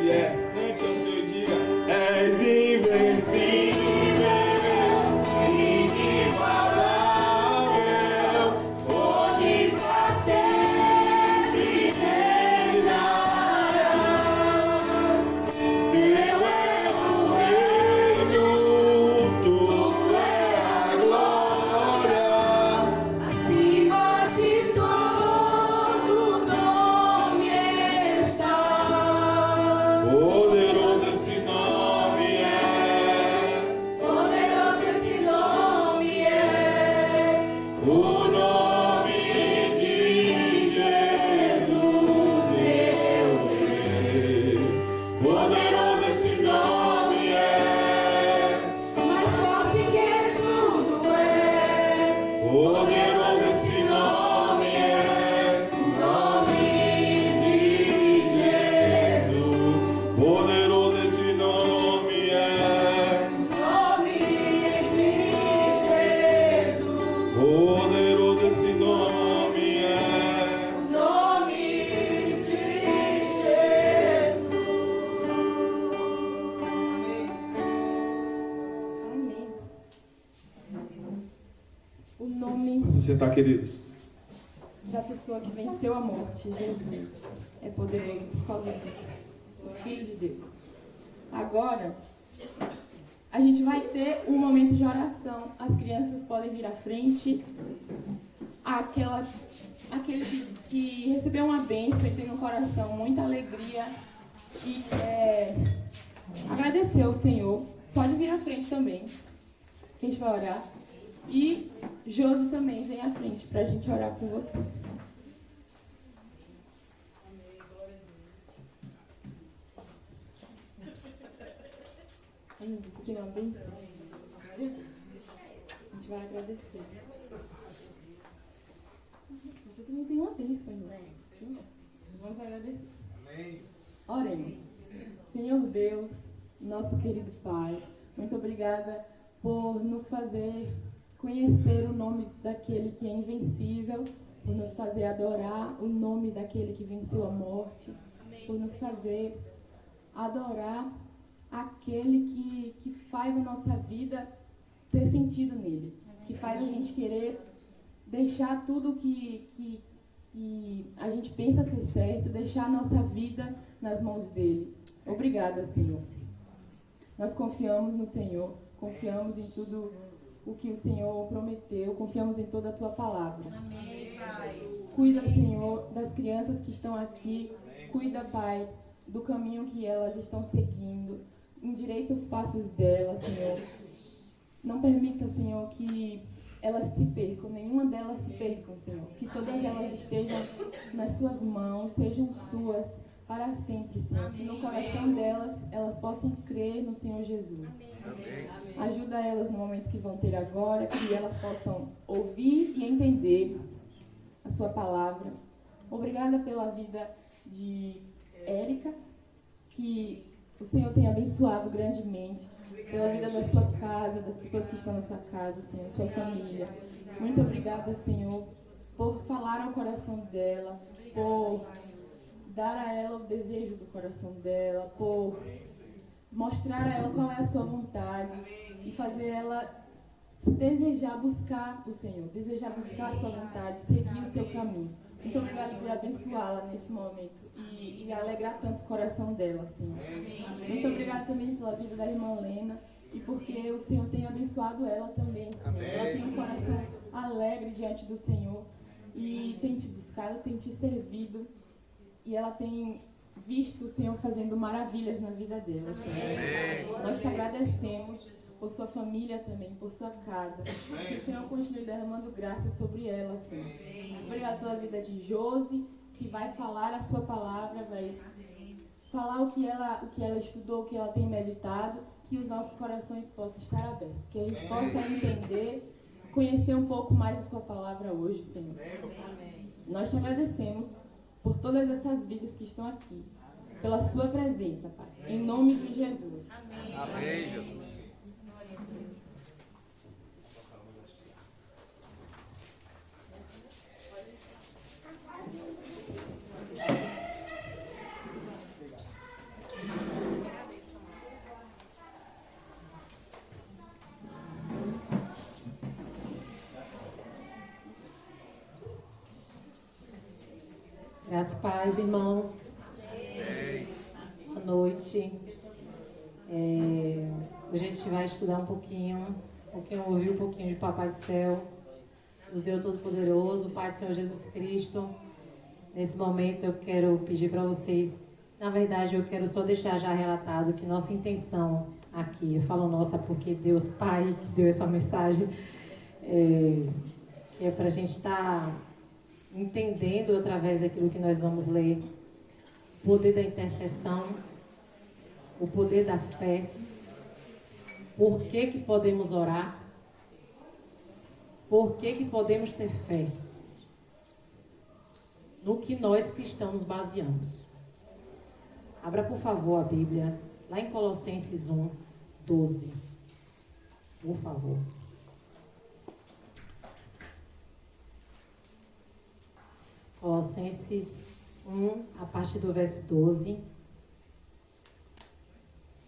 Cante o seu dia. És invencível, inigualável, hoje pra sempre reinarás. Teu é o reino, tu é a glória, acima de todo nome está. Poderoso esse nome é, poderoso esse nome é, o nome de Jesus, meu Rei. Poderoso esse nome é, mais forte que tudo é. Poderoso esse nome é, o nome de Jesus. Poderoso esse nome é, nome de Jesus. Poderoso esse nome é, nome de Jesus. Amém. O nome Se sentar, queridos. da pessoa que venceu a morte, Jesus, é poderoso por causa disso. O Filho de Deus. Agora, a gente vai ter um momento de oração. As crianças podem vir à frente. Aquele que recebeu uma bênção e tem no coração muita alegria e quer agradecer ao Senhor, pode vir à frente também, que a gente vai orar. E Josi também vem à frente para a gente orar com você. Isso aqui não é uma bênção. A gente vai agradecer. Você também tem uma bênção, né? Vamos agradecer. Oremos. Senhor Deus, nosso querido Pai, muito obrigada por nos fazer conhecer o nome daquele que é invencível, por nos fazer adorar o nome daquele que venceu a morte, por nos fazer adorar aquele que faz a nossa vida ter sentido nele, que faz a gente querer deixar tudo que a gente pensa ser certo, deixar a nossa vida nas mãos dele. Obrigada, Senhor. Nós confiamos no Senhor, confiamos em tudo o que o Senhor prometeu, confiamos em toda a tua palavra. Amém, Pai. Cuida, Senhor, das crianças que estão aqui. Cuida, Pai, do caminho que elas estão seguindo. Endireita os passos delas, Senhor. Não permita, Senhor, que elas se percam, nenhuma delas se percam, Senhor. Que todas elas estejam nas suas mãos, sejam suas para sempre, Senhor. Que no coração delas, elas possam crer no Senhor Jesus. Ajuda elas no momento que vão ter agora, que elas possam ouvir e entender a sua palavra. Obrigada pela vida de Érica, que o Senhor tem abençoado grandemente, pela vida da sua casa, das pessoas que estão na sua casa, Senhor, sua família. Muito obrigada, Senhor, por falar ao coração dela, por dar a ela o desejo do coração dela, por mostrar a ela qual é a sua vontade e fazer ela se desejar buscar o Senhor, desejar buscar a sua vontade, seguir o seu caminho. Muito obrigada por abençoá-la nesse momento e alegrar tanto o coração dela, Senhor. Muito obrigada também pela vida da irmã Lena e porque o Senhor tem abençoado ela também, Senhor. Ela tem um coração alegre diante do Senhor e tem te buscado, tem te servido e ela tem visto o Senhor fazendo maravilhas na vida dela, Senhor. Nós te agradecemos por sua família também, por sua casa. Que o Senhor continue derramando graça sobre ela, Senhor. Obrigada pela vida de Josi, que vai falar a sua palavra, vai falar o que ela estudou, o que ela tem meditado, que os nossos corações possam estar abertos, que a gente possa entender, conhecer um pouco mais a sua palavra hoje, Senhor. Nós te agradecemos por todas essas vidas que estão aqui, pela sua presença, Pai. Em nome de Jesus. Amém, Jesus. Graças e paz, irmãos. Boa noite. Hoje a gente vai estudar um pouquinho, ouvir um pouquinho de Papai do Céu, o Deus Todo-Poderoso, o Pai do Senhor Jesus Cristo. Nesse momento eu quero pedir para vocês, na verdade eu quero só deixar já relatado que nossa intenção aqui, eu falo nossa porque Deus Pai que deu essa mensagem, que é para a gente estar entendendo através daquilo que nós vamos ler, o poder da intercessão, o poder da fé, por que podemos orar, por que podemos ter fé, no que nós cristãos baseamos. Abra, por favor, a Bíblia, lá em Colossenses 1, 12. Por favor. Colossenses 1, a partir do verso 12.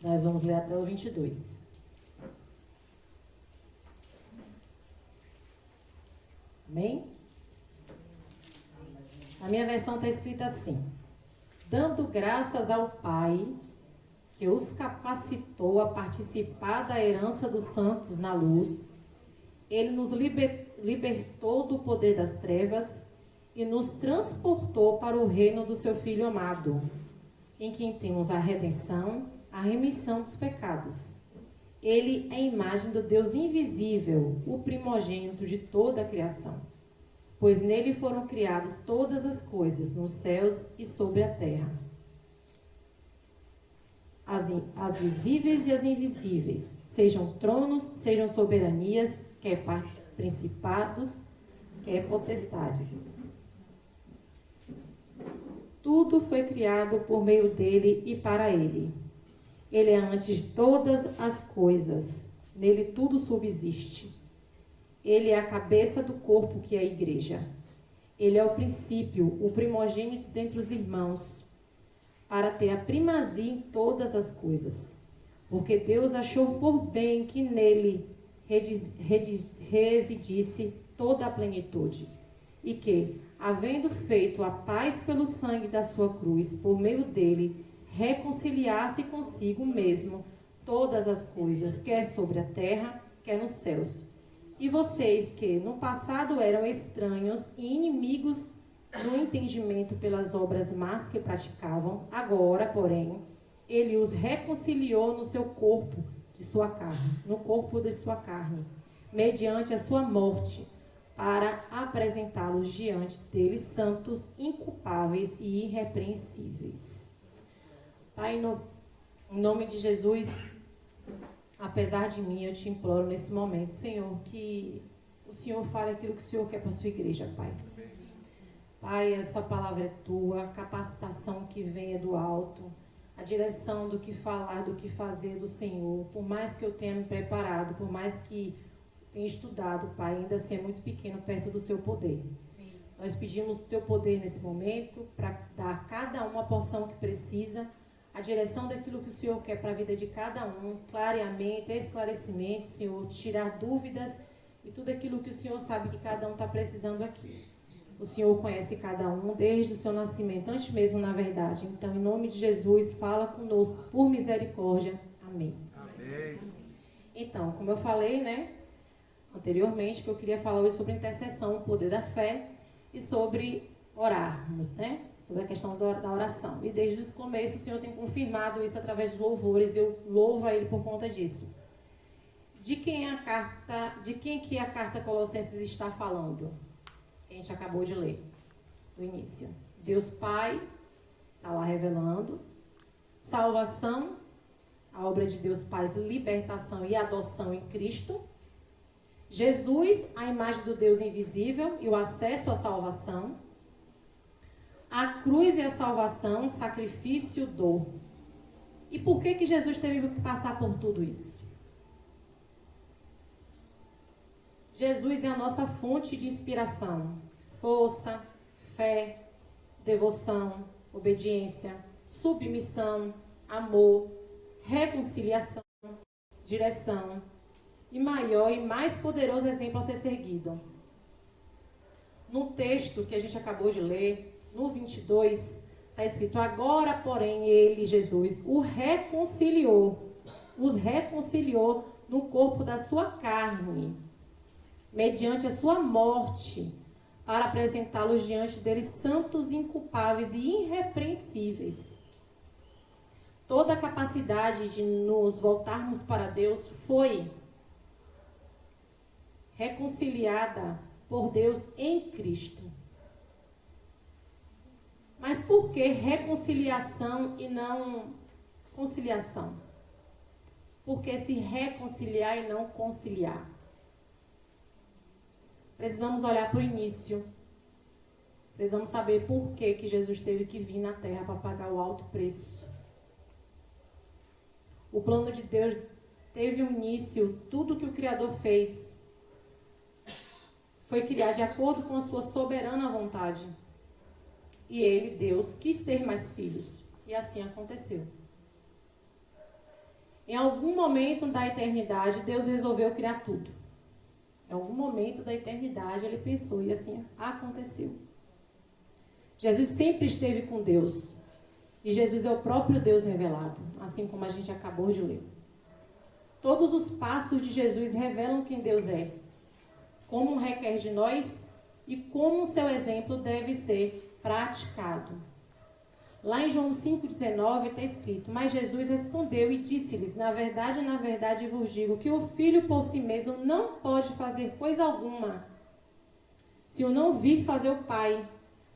Nós vamos ler até o 22. Amém? A minha versão está escrita assim: dando graças ao Pai, que os capacitou a participar da herança dos santos na luz, Ele nos libertou do poder das trevas e nos transportou para o reino do seu Filho amado, em quem temos a redenção, a remissão dos pecados. Ele é a imagem do Deus invisível, o primogênito de toda a criação, pois nele foram criadas todas as coisas, nos céus e sobre a terra, as visíveis e as invisíveis, sejam tronos, sejam soberanias, quer principados, quer potestades. Tudo foi criado por meio dele e para ele. Ele é antes de todas as coisas, nele tudo subsiste. Ele é a cabeça do corpo que é a igreja. Ele é o princípio, o primogênito dentre os irmãos, para ter a primazia em todas as coisas. Porque Deus achou por bem que nele residisse toda a plenitude. E que, havendo feito a paz pelo sangue da sua cruz, por meio dele, reconciliasse consigo mesmo todas as coisas, quer sobre a terra, quer nos céus. E vocês que no passado eram estranhos e inimigos no entendimento pelas obras más que praticavam, agora, porém, ele os reconciliou no seu corpo de sua carne, no corpo de sua carne, mediante a sua morte, para apresentá-los diante dele santos, inculpáveis e irrepreensíveis. Pai, em nome de Jesus, apesar de mim, eu te imploro nesse momento, Senhor, que o Senhor fale aquilo que o Senhor quer para a sua igreja, Pai. Pai, essa palavra é tua, a capacitação que venha do alto, a direção do que falar, do que fazer do Senhor. Por mais que eu tenha me preparado, por mais que tenha estudado, Pai, ainda assim é muito pequeno perto do seu poder. Nós pedimos o teu poder nesse momento para dar a cada um a porção que precisa, a direção daquilo que o Senhor quer para a vida de cada um, clareamento, esclarecimento, Senhor, tirar dúvidas e tudo aquilo que o Senhor sabe que cada um está precisando aqui. O Senhor conhece cada um desde o seu nascimento, antes mesmo, na verdade. Então, em nome de Jesus, fala conosco, por misericórdia. Amém. Amém. Então, como eu falei, né, anteriormente, que eu queria falar hoje sobre intercessão, o poder da fé e sobre orarmos, né? Sobre a questão da oração. E desde o começo o Senhor tem confirmado isso através dos louvores. Eu louvo a Ele por conta disso. De quem que a carta Colossenses está falando? Que a gente acabou de ler, do início. Deus Pai, está lá revelando. Salvação, a obra de Deus Pai, libertação e adoção em Cristo. Jesus, a imagem do Deus invisível e o acesso à salvação. A cruz e a salvação, sacrifício, dor. E por que Jesus teve que passar por tudo isso? Jesus é a nossa fonte de inspiração, força, fé, devoção, obediência, submissão, amor, reconciliação, direção e maior e mais poderoso exemplo a ser seguido. No texto que a gente acabou de ler, no 22, está escrito: agora, porém, ele, Jesus, os reconciliou no corpo da sua carne, mediante a sua morte, para apresentá-los diante dele santos, inculpáveis e irrepreensíveis. Toda a capacidade de nos voltarmos para Deus foi reconciliada por Deus em Cristo. Mas por que reconciliação e não conciliação? Por que se reconciliar e não conciliar? Precisamos olhar para o início. Precisamos saber por que Jesus teve que vir na terra para pagar o alto preço. O plano de Deus teve um início. Tudo que o Criador fez foi criar de acordo com a sua soberana vontade. E ele, Deus, quis ter mais filhos. E assim aconteceu. Em algum momento da eternidade, Deus resolveu criar tudo. Em algum momento da eternidade, ele pensou e assim aconteceu. Jesus sempre esteve com Deus. E Jesus é o próprio Deus revelado, assim como a gente acabou de ler. Todos os passos de Jesus revelam quem Deus é, como requer de nós e como seu exemplo deve ser praticado. Lá em João 5,19 está escrito: mas Jesus respondeu e disse-lhes: na verdade vos digo que o Filho por si mesmo não pode fazer coisa alguma, se o não vir fazer o Pai,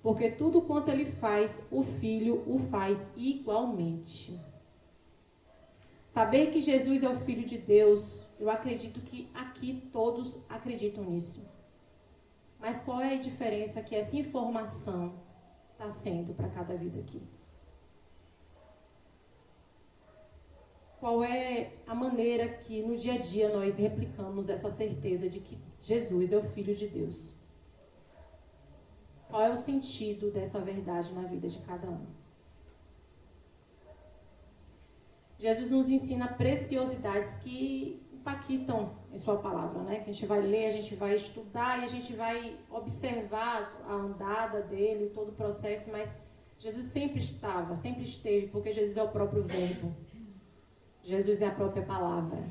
porque tudo quanto ele faz, o Filho o faz igualmente. Saber que Jesus é o Filho de Deus, eu acredito que aqui todos acreditam nisso. Mas qual é a diferença que essa informação está sendo para cada vida aqui? Qual é a maneira que no dia a dia nós replicamos essa certeza de que Jesus é o Filho de Deus? Qual é o sentido dessa verdade na vida de cada um? Jesus nos ensina preciosidades que impactam em sua palavra, né? Que a gente vai ler, a gente vai estudar e a gente vai observar a andada dele, todo o processo, mas Jesus sempre esteve, porque Jesus é o próprio verbo. Jesus é a própria palavra.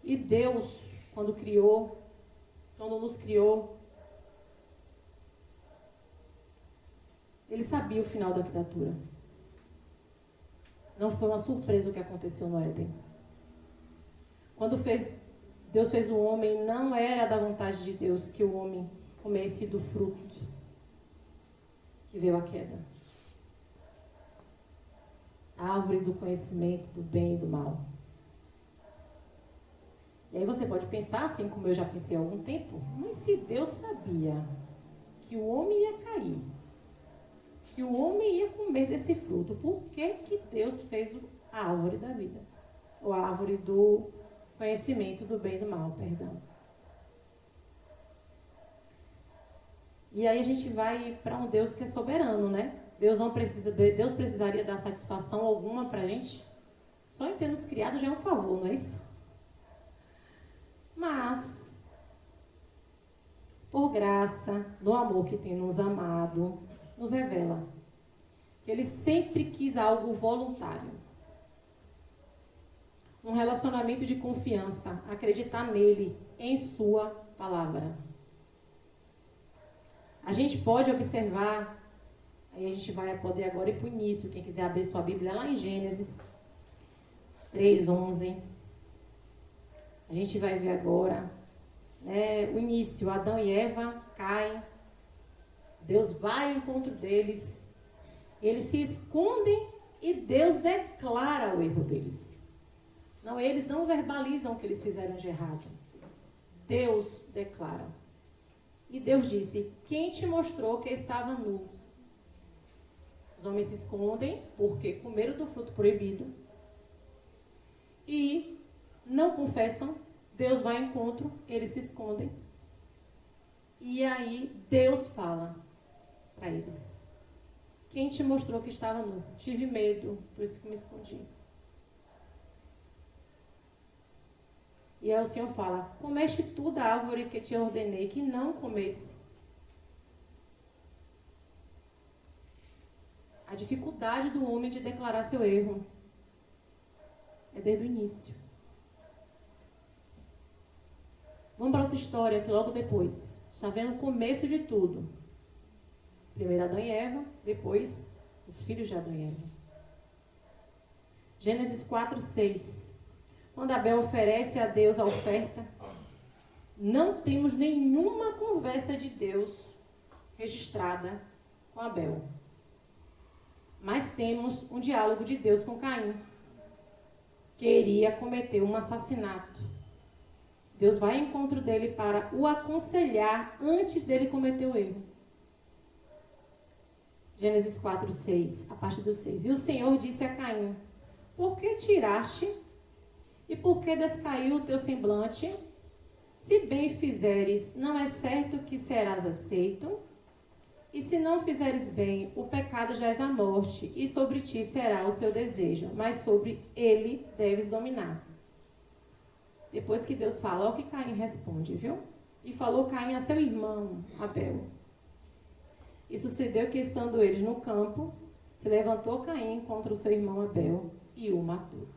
E Deus, quando nos criou, ele sabia o final da criatura. Não foi uma surpresa o que aconteceu no Éden. Quando Deus fez o homem, não era da vontade de Deus que o homem comesse do fruto que veio a queda. A árvore do conhecimento do bem e do mal. E aí você pode pensar, assim como eu já pensei há algum tempo, mas se Deus sabia que o homem ia cair, que o homem ia comer desse fruto, por que Deus fez a árvore da vida? Ou a árvore do conhecimento do bem e do mal, perdão. E aí a gente vai para um Deus que é soberano, né? Deus precisaria dar satisfação alguma para a gente? Só em ter nos criado já é um favor, não é isso? Mas, por graça, no amor que tem nos amado, nos revela que ele sempre quis algo voluntário. Um relacionamento de confiança, acreditar nele, em sua palavra. A gente pode observar, aí a gente vai poder agora ir para o início, quem quiser abrir sua Bíblia lá em Gênesis 3:11. A gente vai ver agora, o início. Adão e Eva caem. Deus vai ao encontro deles. Eles se escondem e Deus declara o erro deles. Não, eles não verbalizam o que eles fizeram de errado. Deus declara. E Deus disse: quem te mostrou que estava nu? Os homens se escondem porque comeram do fruto proibido. E não confessam, Deus vai ao encontro, eles se escondem. E aí Deus fala para eles: quem te mostrou que estava nu? Tive medo, por isso que me escondi. E aí o Senhor fala: comeste tu da árvore que te ordenei que não comesse. A dificuldade do homem de declarar seu erro é desde o início. Vamos para outra história que logo depois. Está vendo o começo de tudo. Primeiro Adão e Eva, depois os filhos de Adão e Eva. Gênesis 4:6. Quando Abel oferece a Deus a oferta, não temos nenhuma conversa de Deus registrada com Abel. Mas temos um diálogo de Deus com Caim, que iria cometer um assassinato. Deus vai ao encontro dele para o aconselhar antes dele cometer o erro. Gênesis 4:6, a partir do 6. E o Senhor disse a Caim: por que tiraste e por que descaiu o teu semblante? Se bem fizeres, não é certo que serás aceito? E se não fizeres bem, o pecado já é a morte, e sobre ti será o seu desejo, mas sobre ele deves dominar. Depois que Deus fala, olha o que Caim responde, viu? E falou Caim a seu irmão Abel. E sucedeu que, estando eles no campo, se levantou Caim contra o seu irmão Abel e o matou.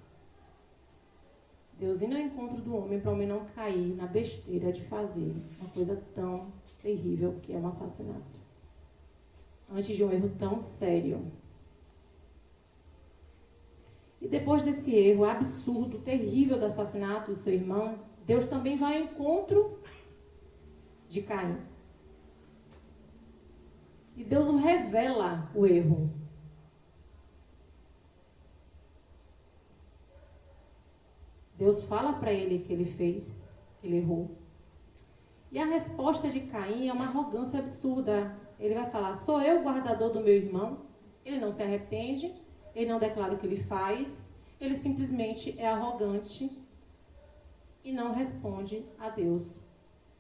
Deus indo ao encontro do homem para o homem não cair na besteira de fazer uma coisa tão terrível que é um assassinato. Antes de um erro tão sério. E depois desse erro absurdo, terrível do assassinato do seu irmão, Deus também vai ao encontro de Caim. E Deus o revela o erro. Deus fala para ele que ele fez, que ele errou. E a resposta de Caim é uma arrogância absurda. Ele vai falar, sou eu o guardador do meu irmão? Ele não se arrepende, ele não declara o que ele faz, ele simplesmente é arrogante e não responde a Deus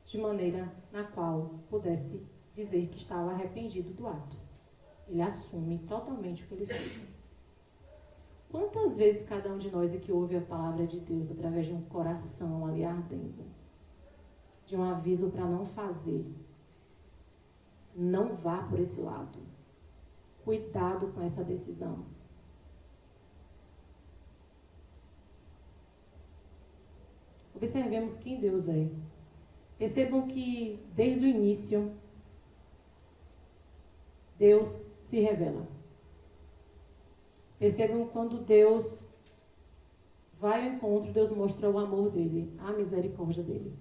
de maneira na qual pudesse dizer que estava arrependido do ato. Ele assume totalmente o que ele fez. Quantas vezes cada um de nós aqui ouve a palavra de Deus através de um coração ali ardendo, de um aviso para não fazer? Não vá por esse lado. Cuidado com essa decisão. Observemos quem Deus é. Percebam que desde o início Deus se revela. Percebam quando Deus vai ao encontro, Deus mostra o amor dele, a misericórdia dele.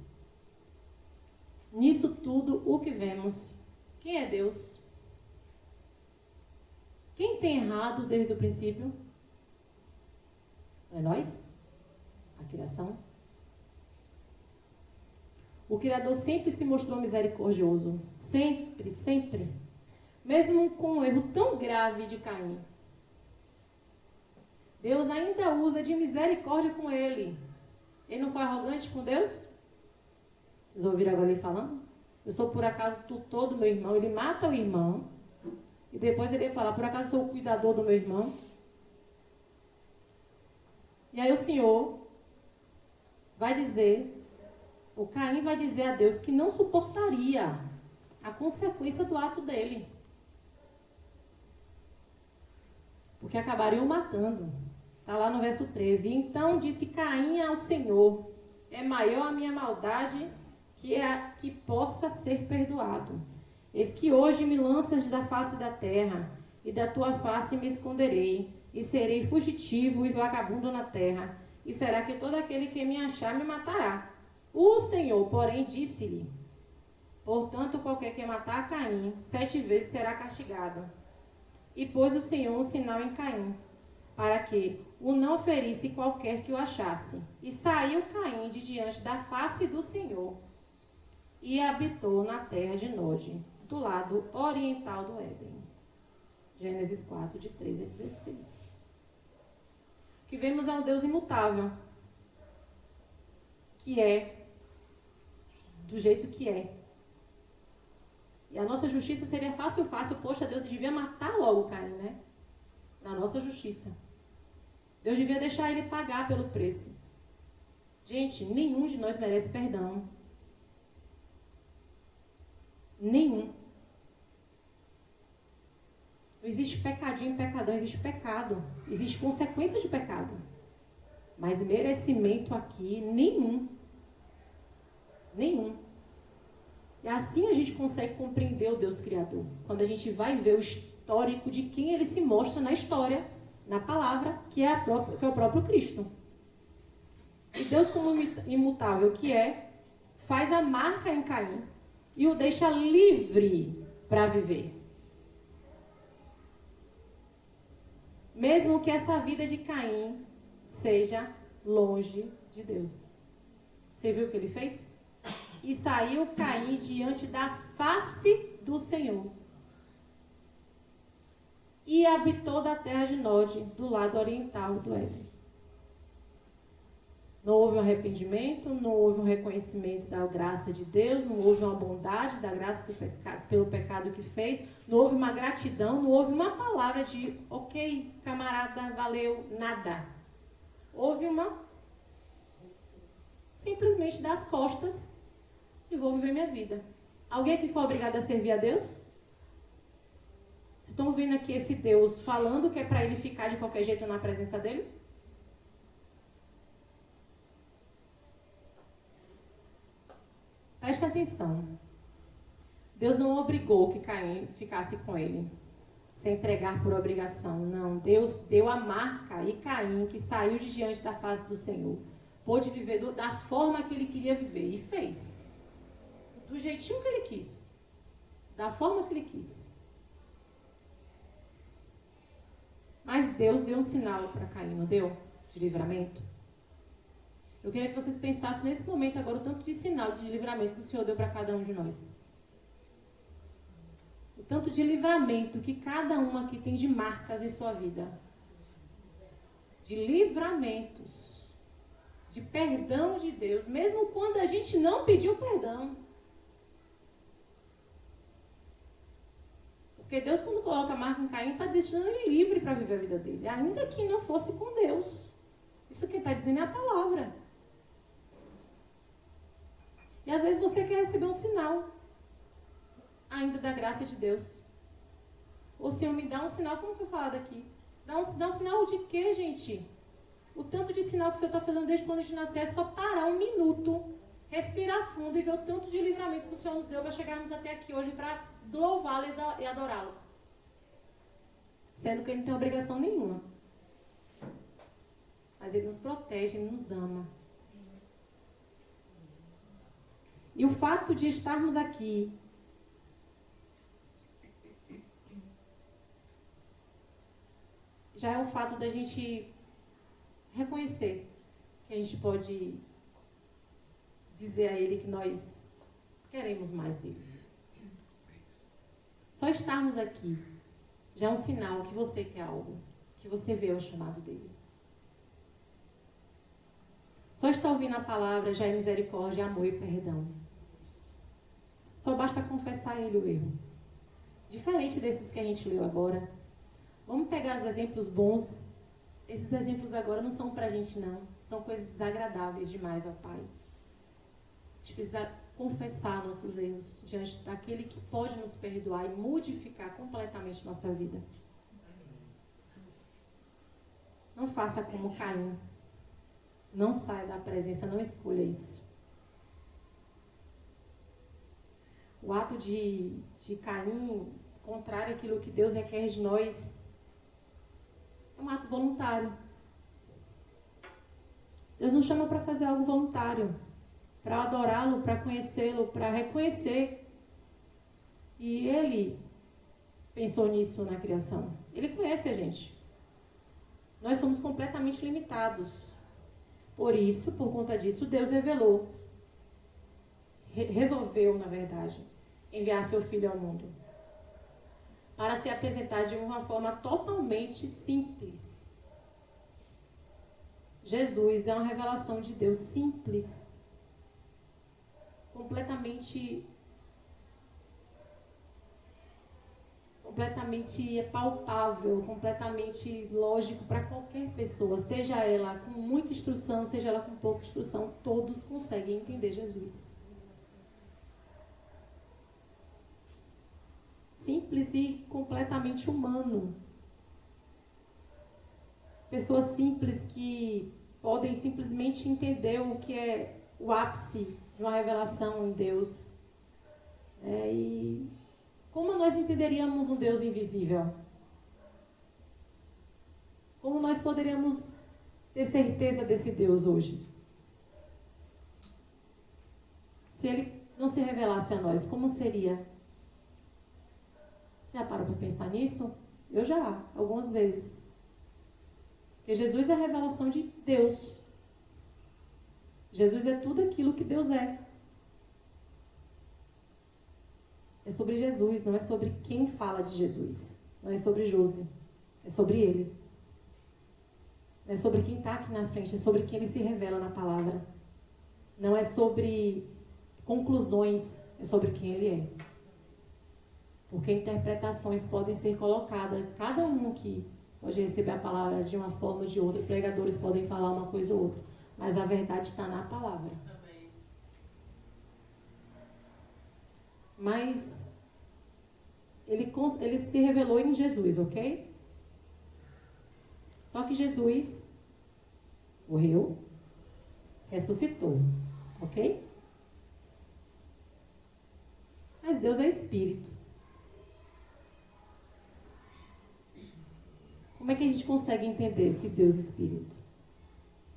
Nisso tudo, o que vemos? Quem é Deus? Quem tem errado desde o princípio? Não é nós? A criação? O Criador sempre se mostrou misericordioso. Sempre, sempre. Mesmo com um erro tão grave de Caim. Deus ainda usa de misericórdia com ele. Ele não foi arrogante com Deus? Vocês ouviram agora ele falando? Eu sou por acaso tutor do meu irmão. Ele mata o irmão. E depois ele fala, por acaso sou o cuidador do meu irmão? E aí o Senhor vai dizer, o Caim vai dizer a Deus que não suportaria a consequência do ato dele. Porque acabariam matando. Está lá no verso 13. Então disse Caim ao Senhor, é maior a minha maldade que possa ser perdoado. Eis que hoje me lanças da face da terra, e da tua face me esconderei, e serei fugitivo e vagabundo na terra, e será que todo aquele que me achar me matará. O Senhor, porém, disse-lhe, portanto, qualquer que matar a Caim, 7 vezes será castigado. E pôs o Senhor um sinal em Caim, para que o não ferisse qualquer que o achasse. E saiu Caim de diante da face do Senhor, e habitou na terra de Nod, do lado oriental do Éden. Gênesis 4, de 13 a 16. O que vemos é um Deus imutável, que é do jeito que é. E a nossa justiça seria fácil, poxa, Deus devia matar logo Caim, né? Na nossa justiça. Deus devia deixar ele pagar pelo preço. Gente, nenhum de nós merece perdão. Nenhum. Não existe pecadinho e pecadão, existe pecado, existe consequência de pecado. Mas merecimento aqui, nenhum. Nenhum. E assim a gente consegue compreender o Deus Criador. Quando a gente vai ver o histórico de quem ele se mostra na história, na palavra, que é o próprio Cristo. E Deus, como imutável que é, faz a marca em Caim e o deixa livre para viver. Mesmo que essa vida de Caim seja longe de Deus. Você viu o que ele fez? E saiu Caim diante da face do Senhor. E habitou da terra de Nod, do lado oriental do Éden. Não houve um arrependimento, não houve um reconhecimento da graça de Deus, não houve uma bondade da graça pelo pecado que fez, não houve uma gratidão, não houve uma palavra de ok, camarada, valeu, nada. Houve uma simplesmente das costas e vou viver minha vida. Alguém aqui foi obrigado a servir a Deus? Vocês estão ouvindo aqui esse Deus falando que é para ele ficar de qualquer jeito na presença dele? Presta atenção. Deus não obrigou que Caim ficasse com ele, se entregar por obrigação. Não, Deus deu a marca e Caim, que saiu de diante da face do Senhor, pôde viver da forma que ele queria viver e fez. Do jeitinho que ele quis. Da forma que ele quis. Mas Deus deu um sinal para Caim, não deu? De livramento. Eu queria que vocês pensassem nesse momento agora o tanto de sinal de livramento que o Senhor deu para cada um de nós. O tanto de livramento que cada um aqui tem de marcas em sua vida. De livramentos. De perdão de Deus, mesmo quando a gente não pediu perdão. Porque Deus, quando coloca a marca em Caim, está deixando ele livre para viver a vida dele. Ainda que não fosse com Deus. Isso que está dizendo é a palavra. E às vezes você quer receber um sinal. Ainda da graça de Deus. O Senhor me dá um sinal, como foi falado aqui. Dá um sinal de quê, gente? O tanto de sinal que o Senhor está fazendo desde quando a gente nasceu é só parar um minuto, respirar fundo e ver o tanto de livramento que o Senhor nos deu para chegarmos até aqui hoje para louvá-lo e adorá-lo. Sendo que ele não tem obrigação nenhuma. Mas ele nos protege, ele nos ama. E o fato de estarmos aqui já é o fato da gente reconhecer que a gente pode dizer a ele que nós queremos mais dele. Só estarmos aqui já é um sinal que você quer algo, que você vê o chamado dele. Só estar ouvindo a palavra já é misericórdia, amor e perdão. Só basta confessar a ele o erro. Diferente desses que a gente leu agora. Vamos pegar os exemplos bons. Esses exemplos agora não são pra gente, não. São coisas desagradáveis demais ao Pai. A gente precisa confessar nossos erros diante daquele que pode nos perdoar e modificar completamente nossa vida. Não faça como Caim. Não saia da presença, não escolha isso. O ato de Caim, contrário àquilo que Deus requer de nós, é um ato voluntário. Deus nos chama para fazer algo voluntário, para adorá-lo, para conhecê-lo, para reconhecer. E Ele pensou nisso na criação. Ele conhece a gente. Nós somos completamente limitados. Por isso, por conta disso, Deus resolveu, na verdade, enviar seu Filho ao mundo. Para se apresentar de uma forma totalmente simples. Jesus é uma revelação de Deus simples. Completamente palpável, completamente lógico para qualquer pessoa, seja ela com muita instrução, seja ela com pouca instrução, todos conseguem entender Jesus. Simples. simples e completamente humano. Pessoas simples que podem simplesmente entender o que é o ápice de uma revelação em Deus. E como nós entenderíamos um Deus invisível? Como nós poderíamos ter certeza desse Deus hoje? Se Ele não se revelasse a nós, como seria? Já parou para pensar nisso? Eu já, algumas vezes. Porque Jesus é a revelação de Deus. Jesus é tudo aquilo que Deus é. É sobre Jesus, não é sobre quem fala de Jesus. Não é sobre Josi, é sobre Ele. Não é sobre quem está aqui na frente, é sobre quem Ele se revela na palavra. Não é sobre conclusões, é sobre quem Ele é. Porque interpretações podem ser colocadas, cada um que pode receber a palavra de uma forma ou de outra, pregadores podem falar uma coisa ou outra, mas a verdade está na palavra. Amém. Mas ele se revelou em Jesus, ok? Só que Jesus morreu, ressuscitou, ok? Mas Deus é Espírito. Como é que a gente consegue entender esse Deus Espírito?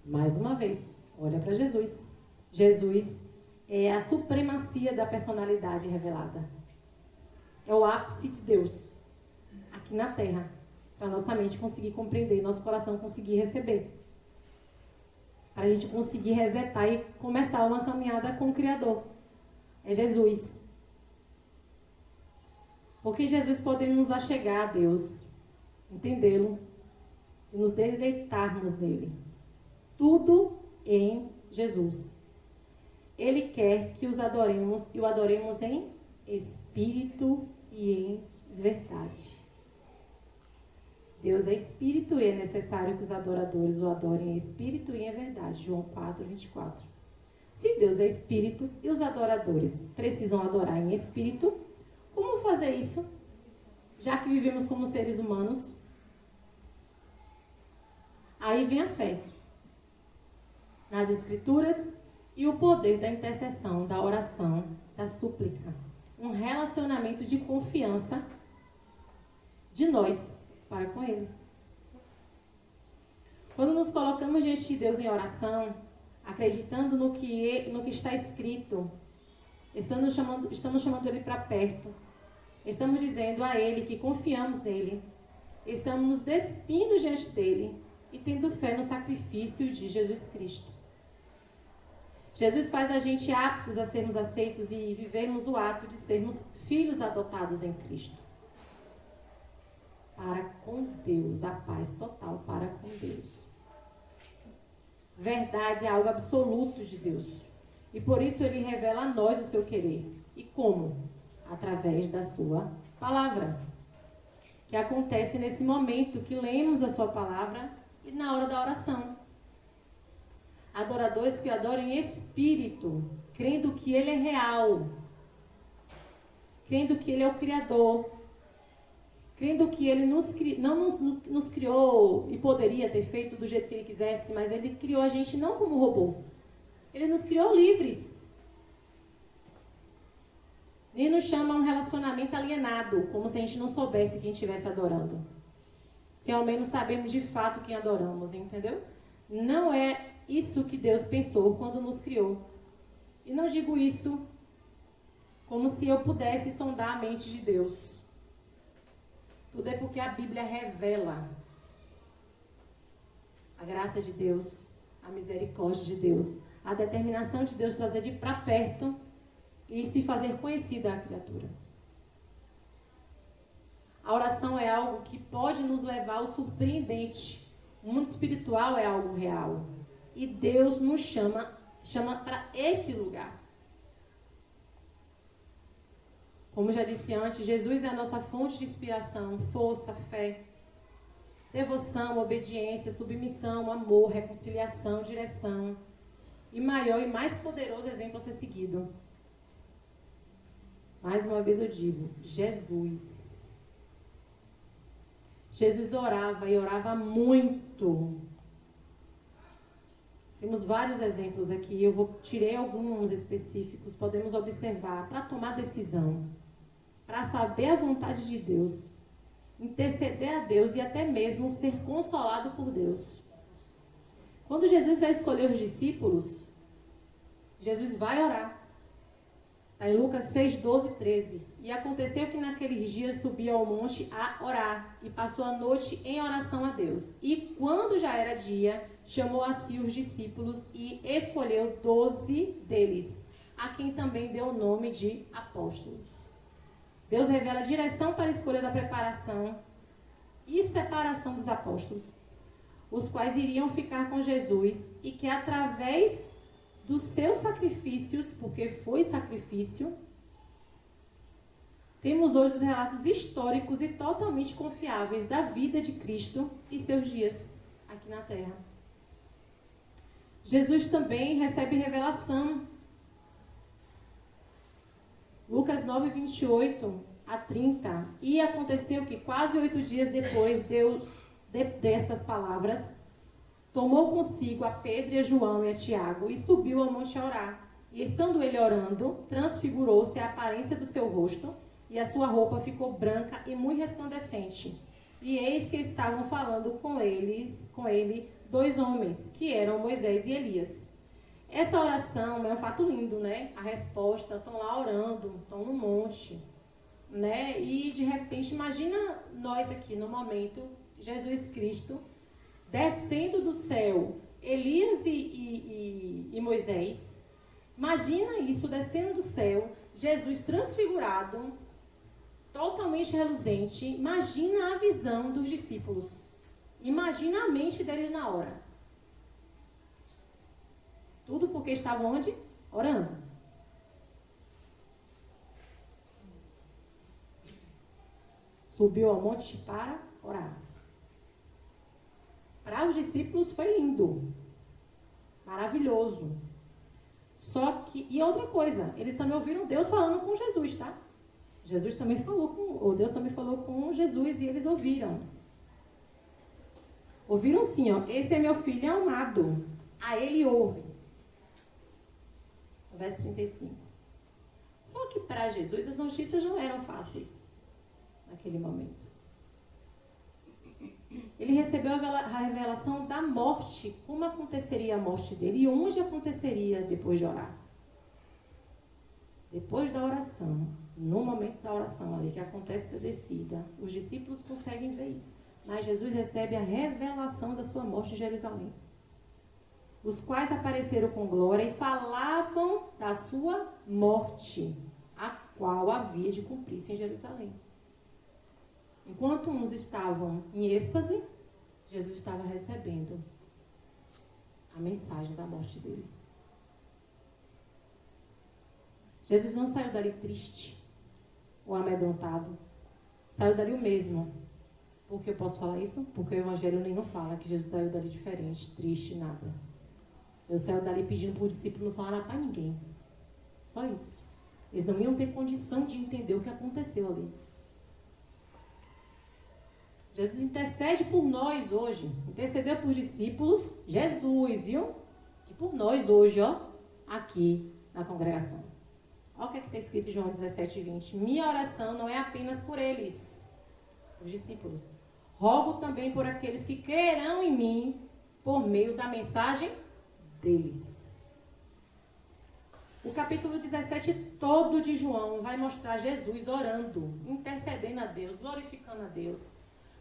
Mais uma vez, olha para Jesus. Jesus é a supremacia da personalidade revelada. É o ápice de Deus aqui na Terra, para nossa mente conseguir compreender, nosso coração conseguir receber. Para a gente conseguir resetar e começar uma caminhada com o Criador. É Jesus. Porque em Jesus podemos nos achegar a Deus, entendê-lo e nos deleitarmos nele. Tudo em Jesus. Ele quer que os adoremos e o adoremos em espírito e em verdade. Deus é espírito e é necessário que os adoradores o adorem em espírito e em verdade. João 4, 24. Se Deus é espírito e os adoradores precisam adorar em espírito, como fazer isso? Já que vivemos como seres humanos, aí vem a fé nas Escrituras e o poder da intercessão, da oração, da súplica. Um relacionamento de confiança de nós para com Ele. Quando nos colocamos diante de Deus em oração, acreditando no que está escrito, estamos chamando Ele para perto. Estamos dizendo a Ele que confiamos nele. Estamos nos despindo diante dele e tendo fé no sacrifício de Jesus Cristo. Jesus faz a gente aptos a sermos aceitos e vivermos o ato de sermos filhos adotados em Cristo. Para com Deus, a paz total para com Deus. Verdade é algo absoluto de Deus. E por isso Ele revela a nós o seu querer. E como? Através da sua palavra. Que acontece nesse momento que lemos a sua palavra e na hora da oração. Adoradores que adoram em espírito, crendo que Ele é real, crendo que Ele é o Criador, crendo que Ele não nos criou e poderia ter feito do jeito que Ele quisesse, mas Ele criou a gente não como robô. Ele nos criou livres. Ele nos chama a um relacionamento alienado, como se a gente não soubesse quem estivesse adorando. Se ao menos sabemos de fato quem adoramos, entendeu? Não é isso que Deus pensou quando nos criou. E não digo isso como se eu pudesse sondar a mente de Deus. Tudo é porque a Bíblia revela a graça de Deus, a misericórdia de Deus, a determinação de Deus de trazer de para perto e se fazer conhecida a criatura. A oração é algo que pode nos levar ao surpreendente. O mundo espiritual é algo real. E Deus nos chama para esse lugar. Como já disse antes, Jesus é a nossa fonte de inspiração, força, fé, devoção, obediência, submissão, amor, reconciliação, direção. E maior e mais poderoso exemplo a ser seguido. Mais uma vez eu digo, Jesus. Jesus orava e orava muito. Temos vários exemplos aqui, tirei alguns específicos, podemos observar, para tomar decisão, para saber a vontade de Deus, interceder a Deus e até mesmo ser consolado por Deus. Quando Jesus vai escolher os discípulos, Jesus vai orar. Está em Lucas 6, 12 e 13. E aconteceu que naqueles dias subiu ao monte a orar e passou a noite em oração a Deus. E quando já era dia, chamou a si os discípulos e escolheu 12 deles, a quem também deu o nome de apóstolos. Deus revela a direção para a escolha da preparação e separação dos apóstolos, os quais iriam ficar com Jesus e que através dos seus sacrifícios, porque foi sacrifício, temos hoje os relatos históricos e totalmente confiáveis da vida de Cristo e seus dias aqui na Terra. Jesus também recebe revelação. Lucas 9, 28 a 30. E aconteceu que quase 8 dias depois destas palavras, tomou consigo a Pedro e a João e a Tiago e subiu ao monte a orar. E estando ele orando, transfigurou-se a aparência do seu rosto e a sua roupa ficou branca e muito resplandecente. E eis que estavam falando com ele 2 homens, que eram Moisés e Elias. Essa oração é um fato lindo, né? A resposta, estão lá orando, estão no monte, né? E de repente, imagina nós aqui no momento, Jesus Cristo descendo do céu, Elias e Moisés. Imagina isso, descendo do céu, Jesus transfigurado, totalmente reluzente. Imagina a visão dos discípulos. Imagina a mente deles na hora. Tudo porque estavam onde? Orando. Subiu ao monte para orar. Para os discípulos foi lindo. Maravilhoso. Só que, e outra coisa, eles também ouviram Deus falando com Jesus, tá? Deus também falou com Jesus e eles ouviram. Ouviram sim, ó. Esse é meu filho amado. A ele ouve. Verso 35. Só que para Jesus as notícias não eram fáceis naquele momento. Ele recebeu a revelação da morte, como aconteceria a morte dele e onde aconteceria depois de orar. Depois da oração, no momento da oração ali que acontece a descida, os discípulos conseguem ver isso. Mas Jesus recebe a revelação da sua morte em Jerusalém. Os quais apareceram com glória e falavam da sua morte, a qual havia de cumprir-se em Jerusalém. Enquanto uns estavam em êxtase, Jesus estava recebendo a mensagem da morte dele. Jesus não saiu dali triste ou amedrontado. Saiu dali o mesmo. Por que eu posso falar isso? Porque o Evangelho nem não fala que Jesus saiu dali diferente, triste, nada. Eu saio dali pedindo para o discípulo não falar para ninguém. Só isso. Eles não iam ter condição de entender o que aconteceu ali. Jesus intercede por nós hoje. Intercedeu por discípulos, Jesus, viu? E por nós hoje, ó, aqui na congregação. Olha o que está escrito em João 17, 20. Minha oração não é apenas por eles, os discípulos. Rogo também por aqueles que crerão em mim por meio da mensagem deles. O capítulo 17 todo de João vai mostrar Jesus orando, intercedendo a Deus, glorificando a Deus,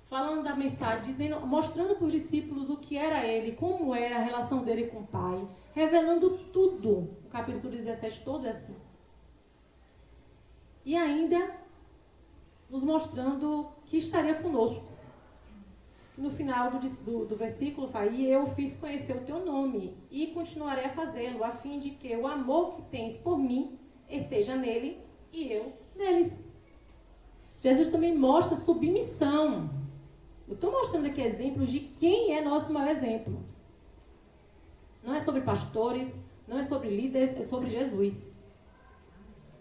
falando da mensagem, mostrando para os discípulos o que era ele, como era a relação dele com o Pai, revelando tudo. O capítulo 17 todo é assim. E ainda nos mostrando que estaria conosco. No final do versículo fala, e eu fiz conhecer o teu nome, e continuarei a fazê-lo, a fim de que o amor que tens por mim esteja nele, e eu neles. Jesus também mostra submissão. Eu estou mostrando aqui exemplos de quem é nosso maior exemplo. Não é sobre pastores, não é sobre líderes, é sobre Jesus.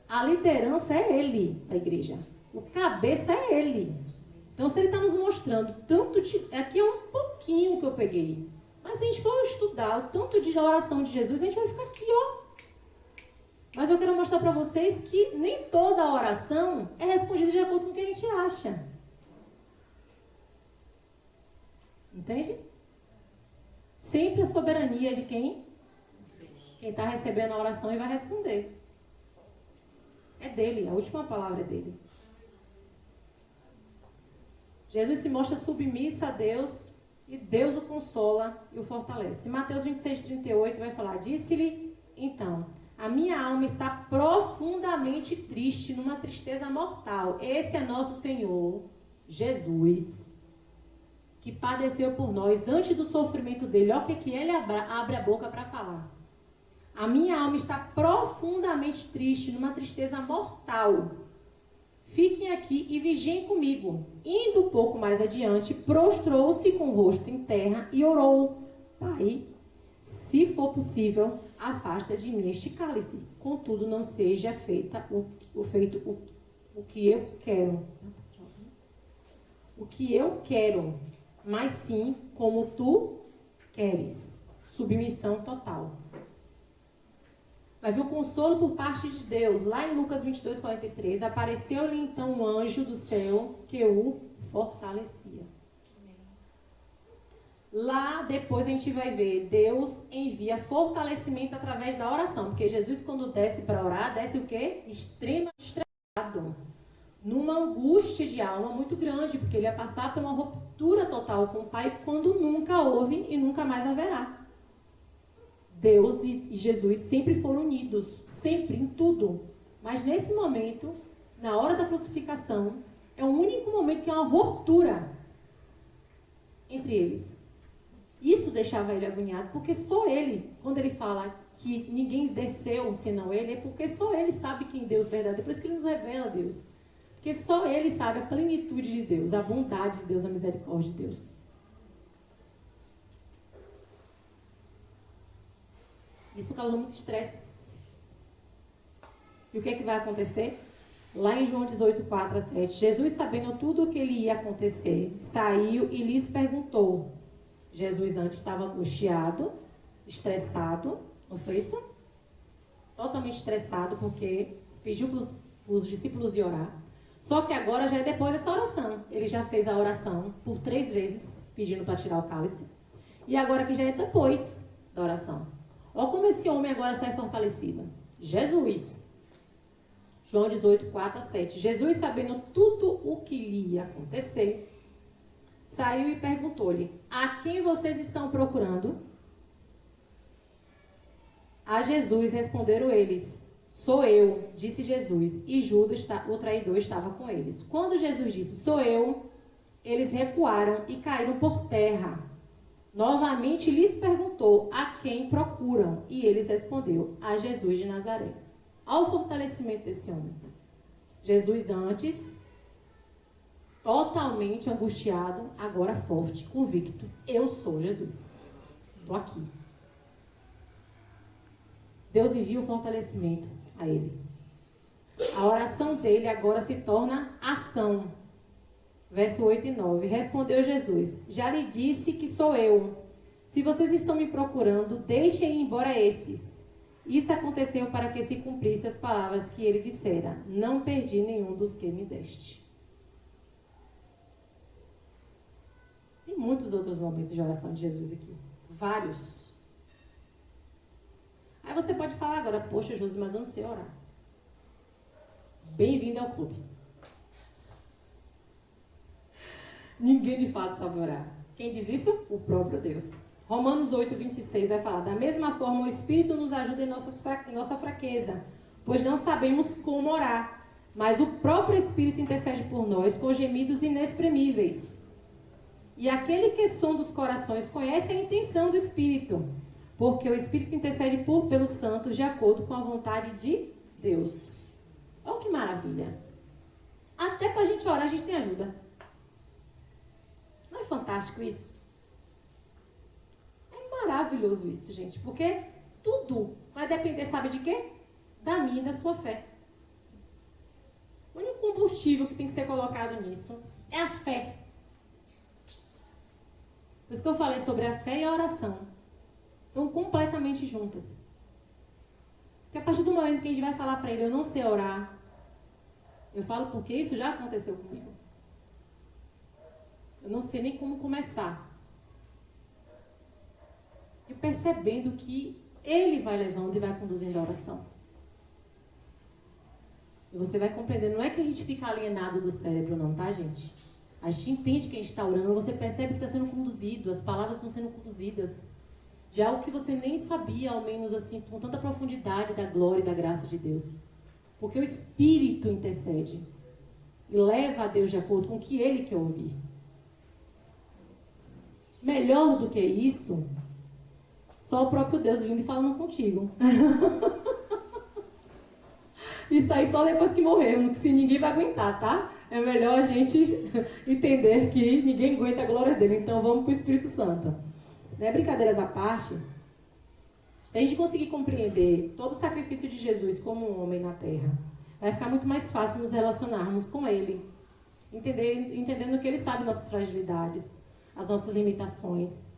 A liderança é ele, da igreja. O cabeça é ele. Então, se ele está nos mostrando tanto de... Aqui é um pouquinho que eu peguei. Mas se a gente for estudar o tanto de oração de Jesus, a gente vai ficar aqui, ó. Mas eu quero mostrar para vocês que nem toda oração é respondida de acordo com o que a gente acha. Entende? Sempre a soberania de quem? Quem está recebendo a oração e vai responder. É dele, a última palavra é dele. Jesus se mostra submisso a Deus e Deus o consola e o fortalece. Mateus 26:38 vai falar: disse-lhe então, a minha alma está profundamente triste, numa tristeza mortal. Esse é nosso Senhor, Jesus, que padeceu por nós antes do sofrimento dele. Olha o que ele abre a boca para falar. A minha alma está profundamente triste, numa tristeza mortal. Fiquem aqui e vigiem comigo. Indo um pouco mais adiante, prostrou-se com o rosto em terra e orou: Pai, se for possível, afasta de mim este cálice. Contudo, não seja feito o que eu quero. O que eu quero, mas sim como tu queres. Submissão total. Vai ver o consolo por parte de Deus. Lá em Lucas 22:43, apareceu-lhe então um anjo do céu que o fortalecia. Lá depois a gente vai ver, Deus envia fortalecimento através da oração. Porque Jesus, quando desce para orar, desce o quê? Extremamente estressado. Numa angústia de alma muito grande, porque ele ia passar por uma ruptura total com o Pai, quando nunca houve e nunca mais haverá. Deus e Jesus sempre foram unidos, sempre, em tudo. Mas nesse momento, na hora da crucificação, é o único momento que há uma ruptura entre eles. Isso deixava ele agoniado, porque só ele, quando ele fala que ninguém desceu senão ele, é porque só ele sabe quem Deus é verdadeiro. Por isso que ele nos revela Deus. Porque só ele sabe a plenitude de Deus, a bondade de Deus, a misericórdia de Deus. Isso causou muito estresse. E o que é que vai acontecer? Lá em João 18:4-7, Jesus, sabendo tudo o que lhe ia acontecer, saiu e lhes perguntou. Jesus antes estava angustiado, estressado, não foi isso? Totalmente estressado, porque pediu para os discípulos ir orar. Só que agora já é depois dessa oração. Ele já fez a oração por 3 vezes, pedindo para tirar o cálice. E agora aqui já é depois da oração. Olha como esse homem agora sai fortalecido. Jesus. João 18:4-7. Jesus, sabendo tudo o que lhe ia acontecer, saiu e perguntou-lhe: a quem vocês estão procurando? A Jesus responderam eles: sou eu, disse Jesus. E Judas, o traidor, estava com eles. Quando Jesus disse: sou eu, eles recuaram e caíram por terra. Novamente lhes perguntou: a quem procuram? E eles respondeu: a Jesus de Nazaré. Olha o fortalecimento desse homem. Jesus antes, totalmente angustiado, agora forte, convicto. Eu sou Jesus. Estou aqui. Deus envia o fortalecimento a ele. A oração dele agora se torna ação. Verso 8 e 9. Respondeu Jesus: já lhe disse que sou eu. Se vocês estão me procurando, deixem ir embora esses. Isso aconteceu para que se cumprissem as palavras que ele dissera: não perdi nenhum dos que me deste. Tem muitos outros momentos de oração de Jesus aqui. Vários. Aí você pode falar agora: poxa, Josi, mas eu não sei orar. Bem-vindo ao clube. Ninguém de fato sabe orar. Quem diz isso? O próprio Deus. Romanos 8:26 vai falar: da mesma forma o Espírito nos ajuda em nossa fraqueza, pois não sabemos como orar, mas o próprio Espírito intercede por nós com gemidos inexprimíveis. E aquele que sonda os corações conhece a intenção do Espírito, porque o Espírito intercede pelos santos de acordo com a vontade de Deus. Olha que maravilha. Até para a gente orar a gente tem ajuda. Não é fantástico isso? É maravilhoso isso, gente, porque tudo vai depender, sabe de quê? Da minha e da sua fé. O único combustível que tem que ser colocado nisso é a fé. Por isso que eu falei sobre a fé e a oração. Estão completamente juntas. Porque a partir do momento que a gente vai falar para ele, eu não sei orar, eu falo porque isso já aconteceu comigo. Eu não sei nem como começar. E percebendo que ele vai levando e vai conduzindo a oração. E você vai compreendendo, não é que a gente fica alienado do cérebro não, tá, gente? A gente entende que a gente está orando, você percebe que está sendo conduzido, as palavras estão sendo conduzidas. De algo que você nem sabia, ao menos assim, com tanta profundidade da glória e da graça de Deus. Porque o Espírito intercede e leva a Deus de acordo com o que Ele quer ouvir. Melhor do que isso, só o próprio Deus vindo e falando contigo. Isso aí só depois que morremos, se ninguém vai aguentar, tá? É melhor a gente entender que ninguém aguenta a glória dele. Então vamos para o Espírito Santo. Né? Brincadeiras à parte, se a gente conseguir compreender todo o sacrifício de Jesus como um homem na terra, vai ficar muito mais fácil nos relacionarmos com Ele. Entendendo que Ele sabe nossas fragilidades, as nossas limitações,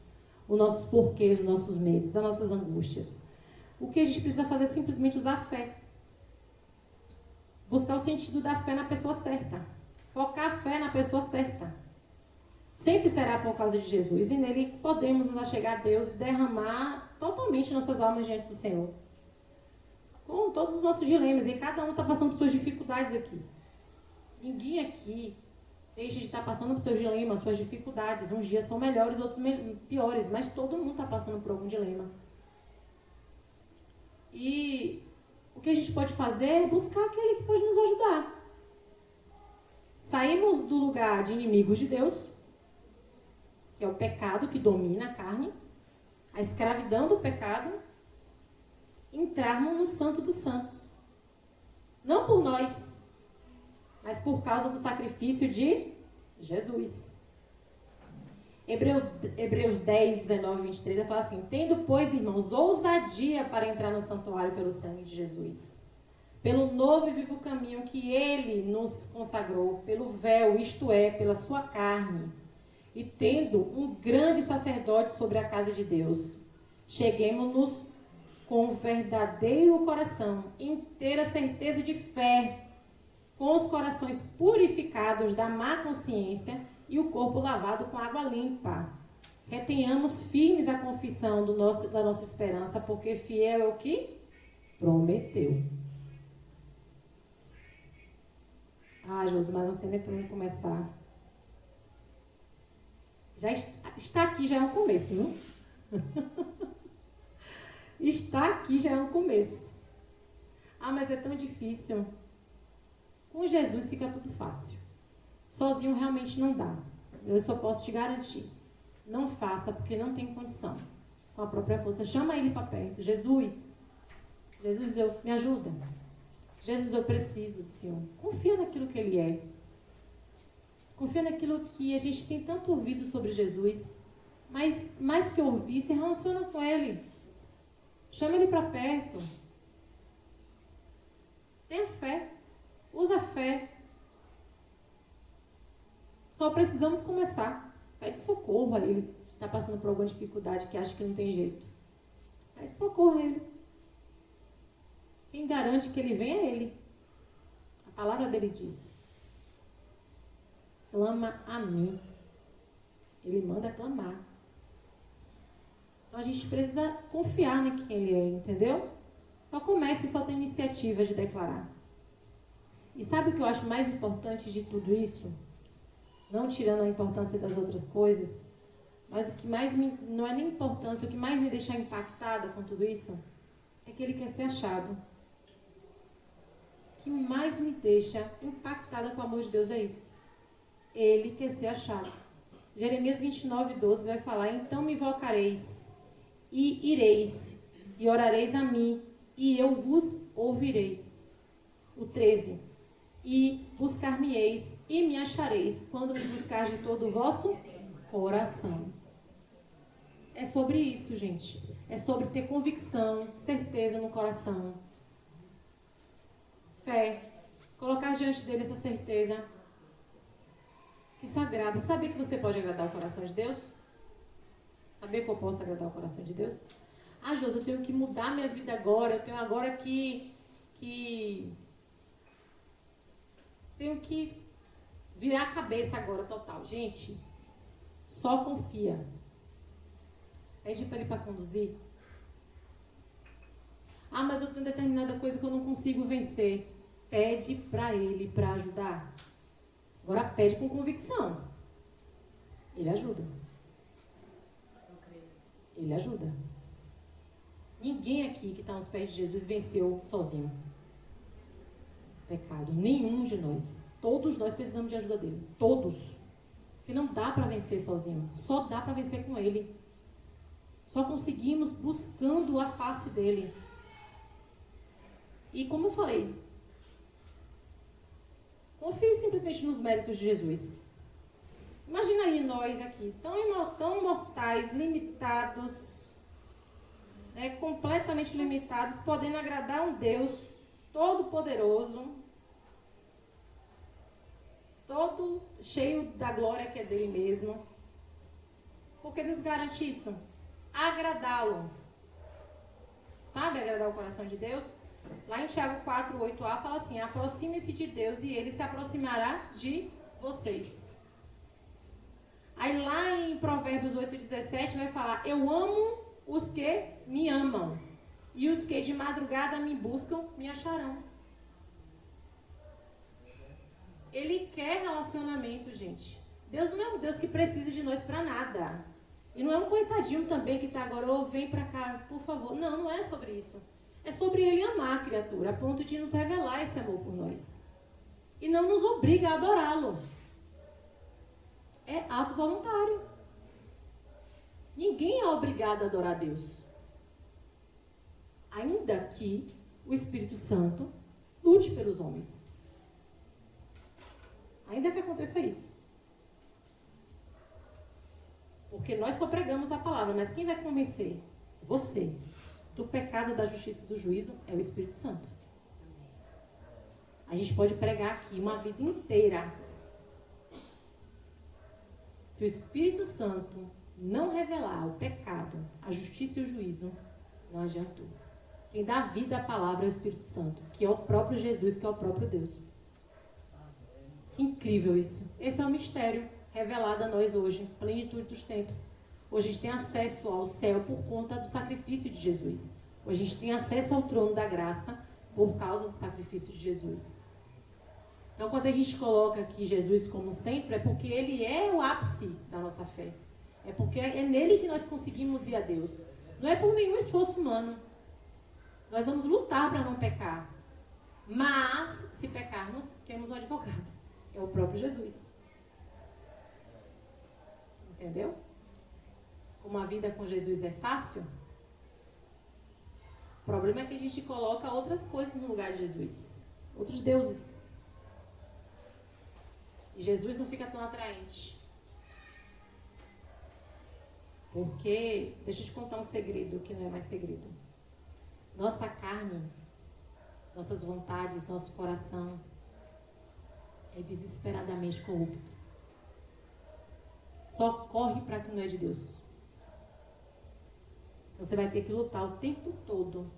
os nossos porquês, os nossos medos, as nossas angústias. O que a gente precisa fazer é simplesmente usar a fé. Buscar o sentido da fé na pessoa certa. Focar a fé na pessoa certa. Sempre será por causa de Jesus. E nele podemos nos achegar a Deus e derramar totalmente nossas almas diante do Senhor. Com todos os nossos dilemas. E cada um está passando por suas dificuldades aqui. Ninguém aqui deixa de estar passando por seus dilemas, suas dificuldades. Uns dias são melhores, outros piores. Mas todo mundo está passando por algum dilema. E o que a gente pode fazer é buscar aquele que pode nos ajudar. Saímos do lugar de inimigos de Deus, que é o pecado que domina a carne, a escravidão do pecado, entrarmos no Santo dos Santos. Não por nós, mas por causa do sacrifício de Jesus. Hebreus 10, 19 e 23 vai falar assim: tendo, pois, irmãos, ousadia para entrar no santuário pelo sangue de Jesus, pelo novo e vivo caminho que Ele nos consagrou, pelo véu, isto é, pela sua carne, e tendo um grande sacerdote sobre a casa de Deus, cheguemos-nos com verdadeiro coração, inteira certeza de fé, com os corações purificados da má consciência e o corpo lavado com água limpa. Retenhamos firmes a confissão da nossa esperança, porque fiel é o que prometeu. Josi, mas você nem para mim começar. Já está aqui, já é um começo, viu? Está aqui, já é um começo. Mas é tão difícil. Com Jesus fica tudo fácil. Sozinho realmente não dá. Eu só posso te garantir. Não faça, porque não tem condição. Com a própria força. Chama Ele para perto. Jesus, me ajuda. Jesus, eu preciso do Senhor. Confia naquilo que Ele é. Confia naquilo que a gente tem tanto ouvido sobre Jesus. Mas mais que ouvir, se relaciona com Ele. Chama Ele para perto. Tenha fé. Usa a fé. Só precisamos começar. Pede socorro a Ele. Está passando por alguma dificuldade que acha que não tem jeito. Pede socorro a Ele. Quem garante que Ele vem é Ele. A palavra dele diz: clama a mim. Ele manda clamar. Então a gente precisa confiar em quem Ele é, entendeu? Só comece, só tem iniciativa de declarar. E sabe o que eu acho mais importante de tudo isso? Não tirando a importância das outras coisas, mas o que mais não é nem importância, o que mais me deixa impactada com tudo isso é que Ele quer ser achado. O que mais me deixa impactada com o amor de Deus é isso. Ele quer ser achado. Jeremias 29, 12 vai falar: então me invocareis e ireis e orareis a mim e eu vos ouvirei. O 13: e buscar-me-eis e me achareis quando me buscar de todo o vosso coração. É sobre isso, gente. É sobre ter convicção, certeza no coração. Fé. Colocar diante dele essa certeza. que se agrada. Sabia que você pode agradar o coração de Deus? Sabia que eu posso agradar o coração de Deus? Ah, Josi, eu tenho que mudar minha vida agora. Eu tenho agora que tenho que virar a cabeça agora total. Gente, só confia. Pede para ele para conduzir. Ah, mas eu tenho determinada coisa que eu não consigo vencer. Pede para ele para ajudar. Agora pede com convicção. Ele ajuda. Ele ajuda. Ninguém aqui que está aos pés de Jesus venceu sozinho. Pecado. Nenhum de nós. Todos nós precisamos de ajuda dele. Todos. Porque não dá para vencer sozinho. Só dá para vencer com ele. Só conseguimos buscando a face dele. E como eu falei, confie simplesmente nos méritos de Jesus. Imagina aí nós aqui, tão mortais, limitados, completamente limitados, podendo agradar um Deus todo-poderoso, todo cheio da glória que é dele mesmo. Porque nos garante isso? Agradá-lo. Sabe agradar o coração de Deus? Lá em Tiago 4, 8a fala assim: aproxime-se de Deus e ele se aproximará de vocês. Aí lá em Provérbios 8:17 vai falar: eu amo os que me amam, e os que de madrugada me buscam me acharão. Ele quer relacionamento, gente. Deus não é um Deus que precisa de nós para nada. E não é um coitadinho também que está agora, vem para cá, por favor. Não, não é sobre isso. É sobre ele amar a criatura, a ponto de nos revelar esse amor por nós. E não nos obriga a adorá-lo. É ato voluntário. Ninguém é obrigado a adorar a Deus. Ainda que o Espírito Santo lute pelos homens. Ainda que aconteça isso. Porque nós só pregamos a palavra, mas quem vai convencer você do pecado, da justiça e do juízo é o Espírito Santo. A gente pode pregar aqui uma vida inteira. Se o Espírito Santo não revelar o pecado, a justiça e o juízo, não adiantou. Quem dá vida à palavra é o Espírito Santo, que é o próprio Jesus, que é o próprio Deus. Que incrível isso. Esse é o mistério revelado a nós hoje, plenitude dos tempos. Hoje a gente tem acesso ao céu por conta do sacrifício de Jesus. Hoje a gente tem acesso ao trono da graça por causa do sacrifício de Jesus. Então, quando a gente coloca aqui Jesus como centro, é porque ele é o ápice da nossa fé. É porque é nele que nós conseguimos ir a Deus. Não é por nenhum esforço humano. Nós vamos lutar para não pecar. Mas, se pecarmos, temos um advogado. É o próprio Jesus. Entendeu? Como a vida com Jesus é fácil, o problema é que a gente coloca outras coisas no lugar de Jesus. Outros deuses. E Jesus não fica tão atraente. Porque, deixa eu te contar um segredo que não é mais segredo. Nossa carne, nossas vontades, nosso coração é desesperadamente corrupto. Só corre para que não é de Deus. Você vai ter que lutar o tempo todo,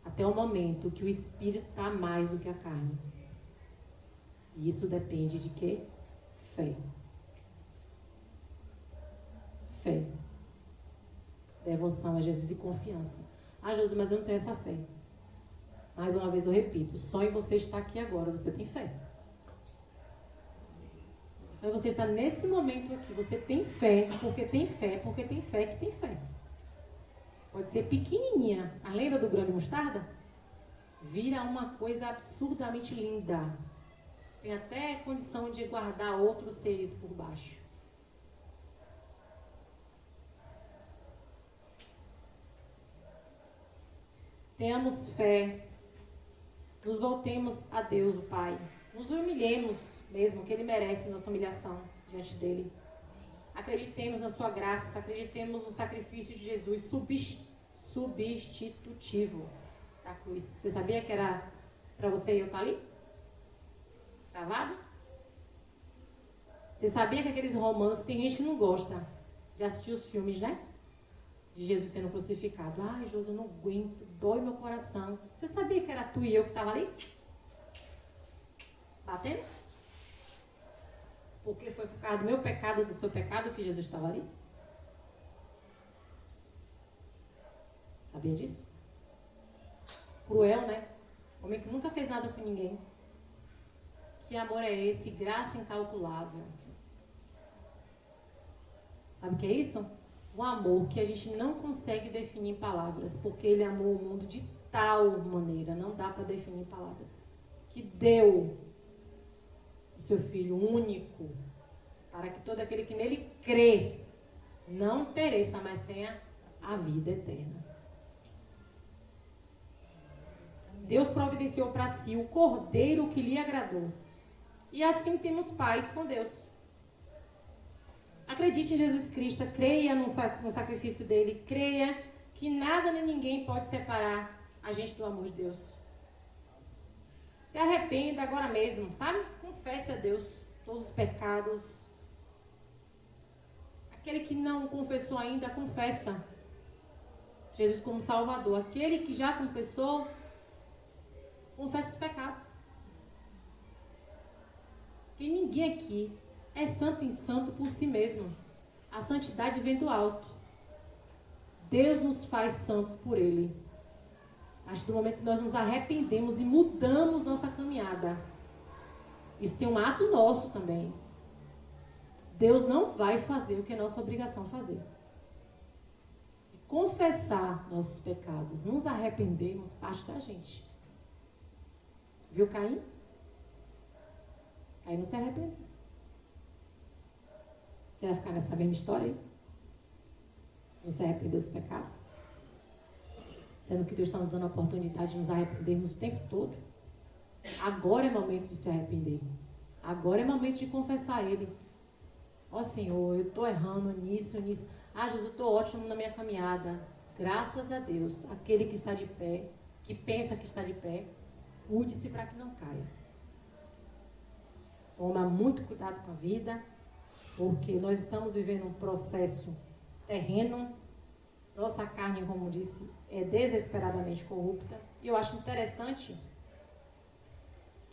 até o momento que o Espírito está mais do que a carne. E isso depende de quê? Fé. Fé. Devoção a Jesus e confiança. Ah, Jesus, mas eu não tenho essa fé. Mais uma vez eu repito, só em você estar aqui agora, você tem fé. Só em você estar nesse momento aqui, você tem fé, porque tem fé, porque tem fé que tem fé. Pode ser pequenininha. A lembra do grão de mostarda? Vira uma coisa absurdamente linda. Tem até condição de guardar outros seres por baixo. Tenhamos fé. Nos voltemos a Deus, o Pai. Nos humilhemos mesmo, que Ele merece nossa humilhação diante dEle. Acreditemos na sua graça, acreditemos no sacrifício de Jesus substitutivo da cruz. Você sabia que era para você e eu estar ali? Travado? Você sabia que aqueles romanos, tem gente que não gosta de assistir os filmes, né? De Jesus sendo crucificado. Ai, José, eu não aguento, dói meu coração. Você sabia que era tu e eu que estava ali? Batendo? Porque foi por causa do meu pecado, do seu pecado, que Jesus estava ali? Sabia disso? Cruel, né? Homem que nunca fez nada com ninguém. Que amor é esse? Graça incalculável. Sabe o que é isso? Um amor que a gente não consegue definir em palavras, porque ele amou o mundo de tal maneira, não dá para definir em palavras, que deu o seu Filho único, para que todo aquele que nele crê não pereça, mas tenha a vida eterna. Deus providenciou para si o cordeiro que lhe agradou. E assim temos paz com Deus. Acredite em Jesus Cristo, creia no sacrifício dele, creia que nada nem ninguém pode separar a gente do amor de Deus. Se arrependa agora mesmo, sabe? Confesse a Deus todos os pecados. Aquele que não confessou ainda, confessa Jesus como Salvador. Aquele que já confessou, confessa os pecados. Que ninguém aqui é santo em santo por si mesmo. A santidade vem do alto. Deus nos faz santos por Ele. Mas do momento que nós nos arrependemos e mudamos nossa caminhada, isso tem um ato nosso também. Deus não vai fazer o que é nossa obrigação fazer. Confessar nossos pecados, nos arrependermos, parte da gente. Viu Caim? Caim não se arrependeu. Você vai ficar nessa mesma história aí? Não se arrepender dos pecados? Sendo que Deus está nos dando a oportunidade de nos arrependermos o tempo todo. Agora é momento de se arrepender. Agora é momento de confessar a Ele. Ó Senhor, eu estou errando nisso. Ah, Jesus, eu estou ótimo na minha caminhada. Graças a Deus. Aquele que está de pé, que pensa que está de pé, cuide-se para que não caia. Toma muito cuidado com a vida, porque nós estamos vivendo um processo terreno. Nossa carne, como disse, é desesperadamente corrupta. E eu acho interessante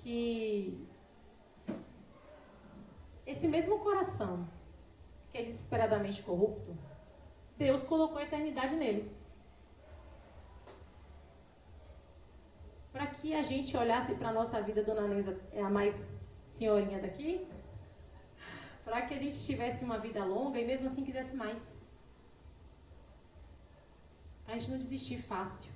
que esse mesmo coração, que é desesperadamente corrupto, Deus colocou a eternidade nele. Para que a gente olhasse para a nossa vida, Dona Neuza é a mais senhorinha daqui, para que a gente tivesse uma vida longa e mesmo assim quisesse mais. Para a gente não desistir fácil,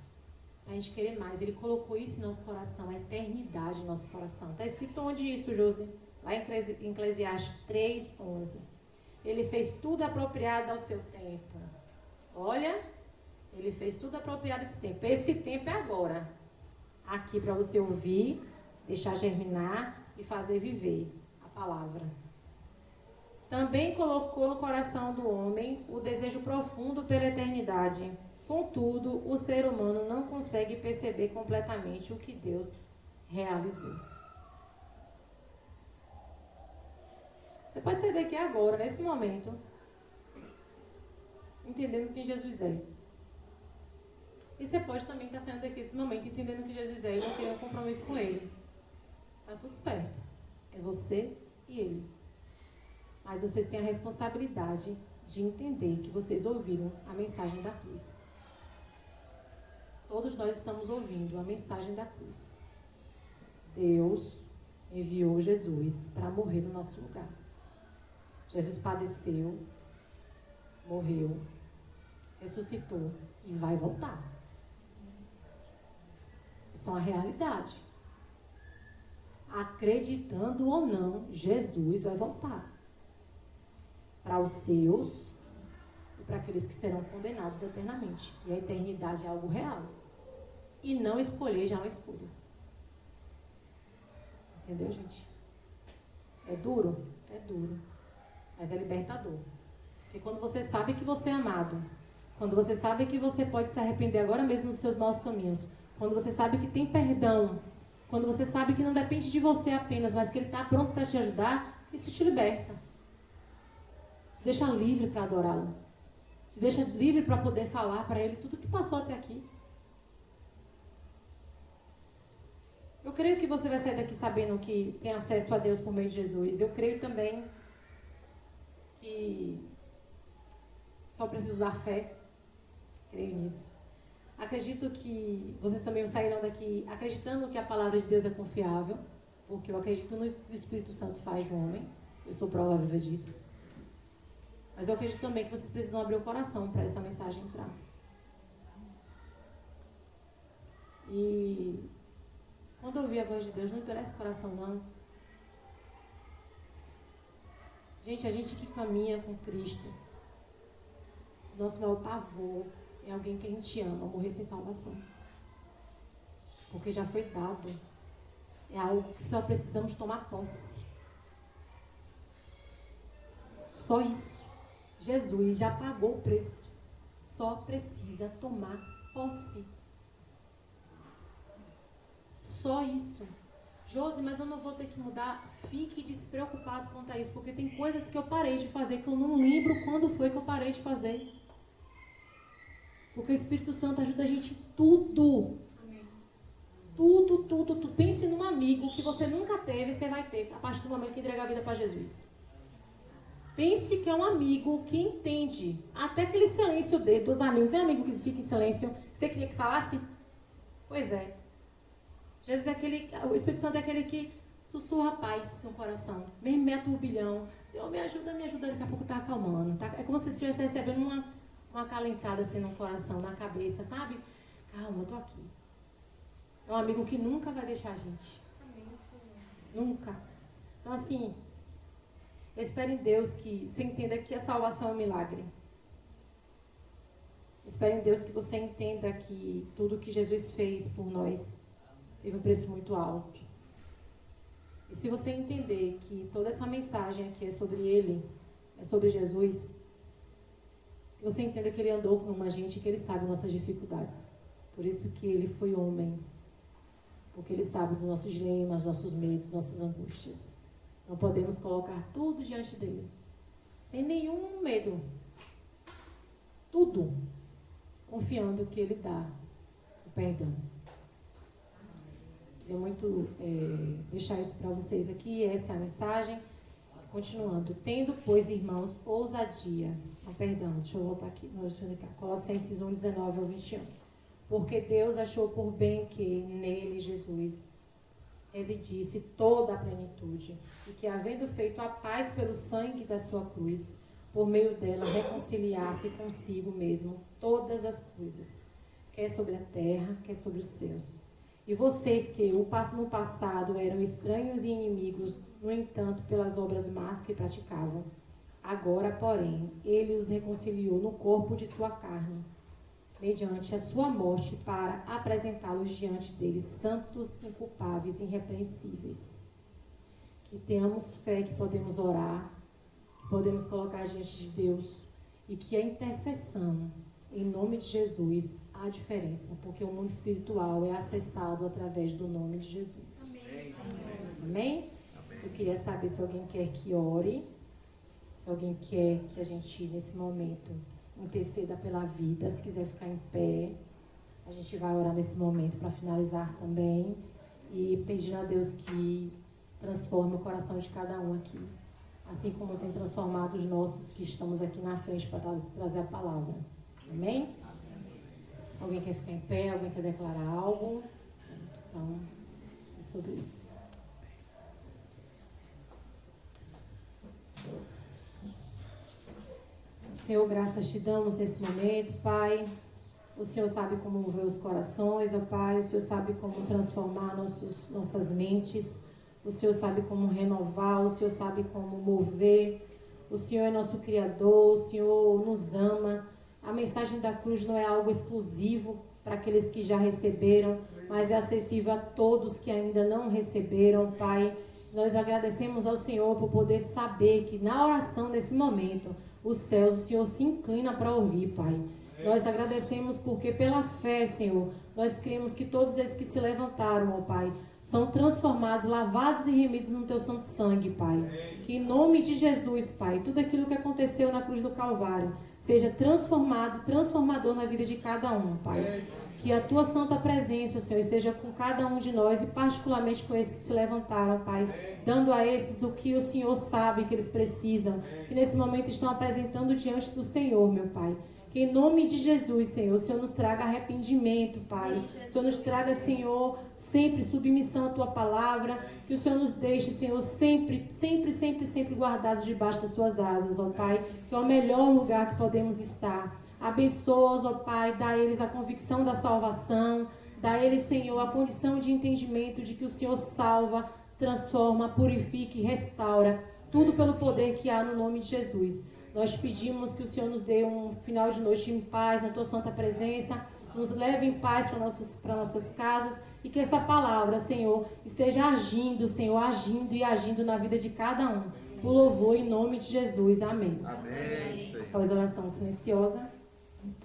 para a gente querer mais. Ele colocou isso em nosso coração, a eternidade em nosso coração. Está escrito onde isso, Josi? Lá em Eclesiastes 3:11. Ele fez tudo apropriado ao seu tempo. Olha, ele fez tudo apropriado a esse tempo. Esse tempo é agora. Aqui para você ouvir, deixar germinar e fazer viver a palavra. Também colocou no coração do homem o desejo profundo pela eternidade. Contudo, o ser humano não consegue perceber completamente o que Deus realizou. Você pode sair daqui agora, nesse momento, entendendo quem Jesus é. E você pode também estar saindo daqui nesse momento, entendendo que Jesus é e não ter um compromisso com Ele. Está tudo certo. É você e Ele. Mas vocês têm a responsabilidade de entender que vocês ouviram a mensagem da cruz. Todos nós estamos ouvindo a mensagem da cruz. Deus enviou Jesus para morrer no nosso lugar. Jesus padeceu, morreu, ressuscitou e vai voltar. Isso é uma realidade. Acreditando ou não, Jesus vai voltar. Para os seus e para aqueles que serão condenados eternamente. E a eternidade é algo real. E não escolher já é uma escolha. Entendeu, gente? É duro? É duro. Mas é libertador. Porque quando você sabe que você é amado, quando você sabe que você pode se arrepender agora mesmo dos seus maus caminhos, quando você sabe que tem perdão, quando você sabe que não depende de você apenas, mas que Ele está pronto para te ajudar, isso te liberta. Te deixa livre para adorá-lo. Te deixa livre para poder falar para Ele tudo que passou até aqui. Eu creio que você vai sair daqui sabendo que tem acesso a Deus por meio de Jesus. Eu creio também que só precisa usar fé. Creio nisso. Acredito que vocês também sairão daqui acreditando que a palavra de Deus é confiável, porque eu acredito no que o Espírito Santo faz no homem. Eu sou prova viva disso. Mas eu acredito também que vocês precisam abrir o coração para essa mensagem entrar. E quando ouvir a voz de Deus, não endurece o coração, não. Gente, a gente que caminha com Cristo, nosso maior pavor é alguém que a gente ama morrer sem salvação. Porque já foi dado. É algo que só precisamos tomar posse. Só isso. Jesus já pagou o preço. Só precisa tomar posse. Só isso. Josi, mas eu não vou ter que mudar. Fique despreocupado quanto a isso, porque tem coisas que eu parei de fazer que eu não lembro quando foi que eu parei de fazer. Porque o Espírito Santo ajuda a gente em tudo. Tudo, tudo, tudo. Pense num amigo que você nunca teve e você vai ter a partir do momento que entregar a vida para Jesus. Pense que é um amigo que entende. Até aquele silêncio dele, dos amigos. Tem amigo que fica em silêncio, que você queria que falasse? Pois é. Jesus é aquele, o Espírito Santo é aquele que sussurra paz no coração. Mesmo meio turbilhão. Senhor, me ajuda, daqui a pouco tá acalmando. Tá? É como se estivesse recebendo uma acalentada assim no coração, na cabeça, sabe? Calma, eu tô aqui. É um amigo que nunca vai deixar a gente. Nunca. Então, assim, eu espero em Deus que você entenda que a salvação é um milagre. Eu espero em Deus que você entenda que tudo que Jesus fez por nós teve um preço muito alto. E se você entender que toda essa mensagem aqui é sobre Ele, é sobre Jesus, você entenda que Ele andou com a gente e que Ele sabe nossas dificuldades. Por isso que Ele foi homem. Porque Ele sabe dos nossos dilemas, nossos medos, nossas angústias. Não podemos colocar tudo diante dEle. Sem nenhum medo. Tudo. Confiando que Ele dá o perdão. Queria muito deixar isso para vocês aqui. Essa é a mensagem. Continuando. Tendo, pois, irmãos, ousadia. Perdão, deixa eu voltar aqui. Colossenses 1, 19 ao 21. Porque Deus achou por bem que nele, Jesus, residisse toda a plenitude, e que, havendo feito a paz pelo sangue da sua cruz, por meio dela reconciliasse consigo mesmo todas as coisas, quer sobre a terra, quer sobre os céus. E vocês que no passado eram estranhos e inimigos, no entanto, pelas obras más que praticavam, agora, porém, ele os reconciliou no corpo de sua carne, mediante a sua morte, para apresentá-los diante dele santos, inculpáveis e irrepreensíveis. Que tenhamos fé, que podemos orar, que podemos colocar diante de Deus, e que a intercessão, em nome de Jesus, há diferença, porque o mundo espiritual é acessado através do nome de Jesus. Amém? Amém? Eu queria saber se alguém quer que ore, se alguém quer que a gente, nesse momento, interceda pela vida. Se quiser ficar em pé, a gente vai orar nesse momento para finalizar também, e pedindo a Deus que transforme o coração de cada um aqui, assim como tem transformado os nossos que estamos aqui na frente para trazer a palavra. Amém? Alguém quer ficar em pé? Alguém quer declarar algo? Então, é sobre isso. Senhor, graças te damos nesse momento, Pai. O Senhor sabe como mover os corações, ó Pai. O Senhor sabe como transformar nossas mentes. O Senhor sabe como renovar. O Senhor sabe como mover. O Senhor é nosso Criador. O Senhor nos ama. A mensagem da cruz não é algo exclusivo para aqueles que já receberam, mas é acessível a todos que ainda não receberam, Pai. Nós agradecemos ao Senhor por poder saber que na oração, nesse momento, os céus, o Senhor se inclina para ouvir, Pai. Nós agradecemos porque pela fé, Senhor, nós cremos que todos esses que se levantaram, ó Pai, são transformados, lavados e remidos no teu santo sangue, Pai. Que em nome de Jesus, Pai, tudo aquilo que aconteceu na cruz do Calvário seja transformado, transformador na vida de cada um, Pai. Que a tua santa presença, Senhor, esteja com cada um de nós e particularmente com esses que se levantaram, Pai, dando a esses o que o Senhor sabe que eles precisam, que nesse momento estão apresentando diante do Senhor, meu Pai. Que em nome de Jesus, Senhor, o Senhor nos traga arrependimento, Pai. O Senhor nos traga, Senhor, sempre submissão à tua palavra. Que o Senhor nos deixe, Senhor, sempre, sempre, sempre, sempre guardados debaixo das tuas asas, ó Pai. Que é o melhor lugar que podemos estar. Abençoa-os, ó Pai, dá a eles a convicção da salvação, dá a eles, Senhor, a condição de entendimento de que o Senhor salva, transforma, purifica e restaura, tudo pelo poder que há no nome de Jesus. Nós pedimos que o Senhor nos dê um final de noite em paz, na tua santa presença, nos leve em paz para nossas casas e que essa palavra, Senhor, esteja agindo, Senhor, agindo e agindo na vida de cada um. O louvor em nome de Jesus. Amém. Amém. Após a oração silenciosa,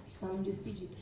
estamos despedidos.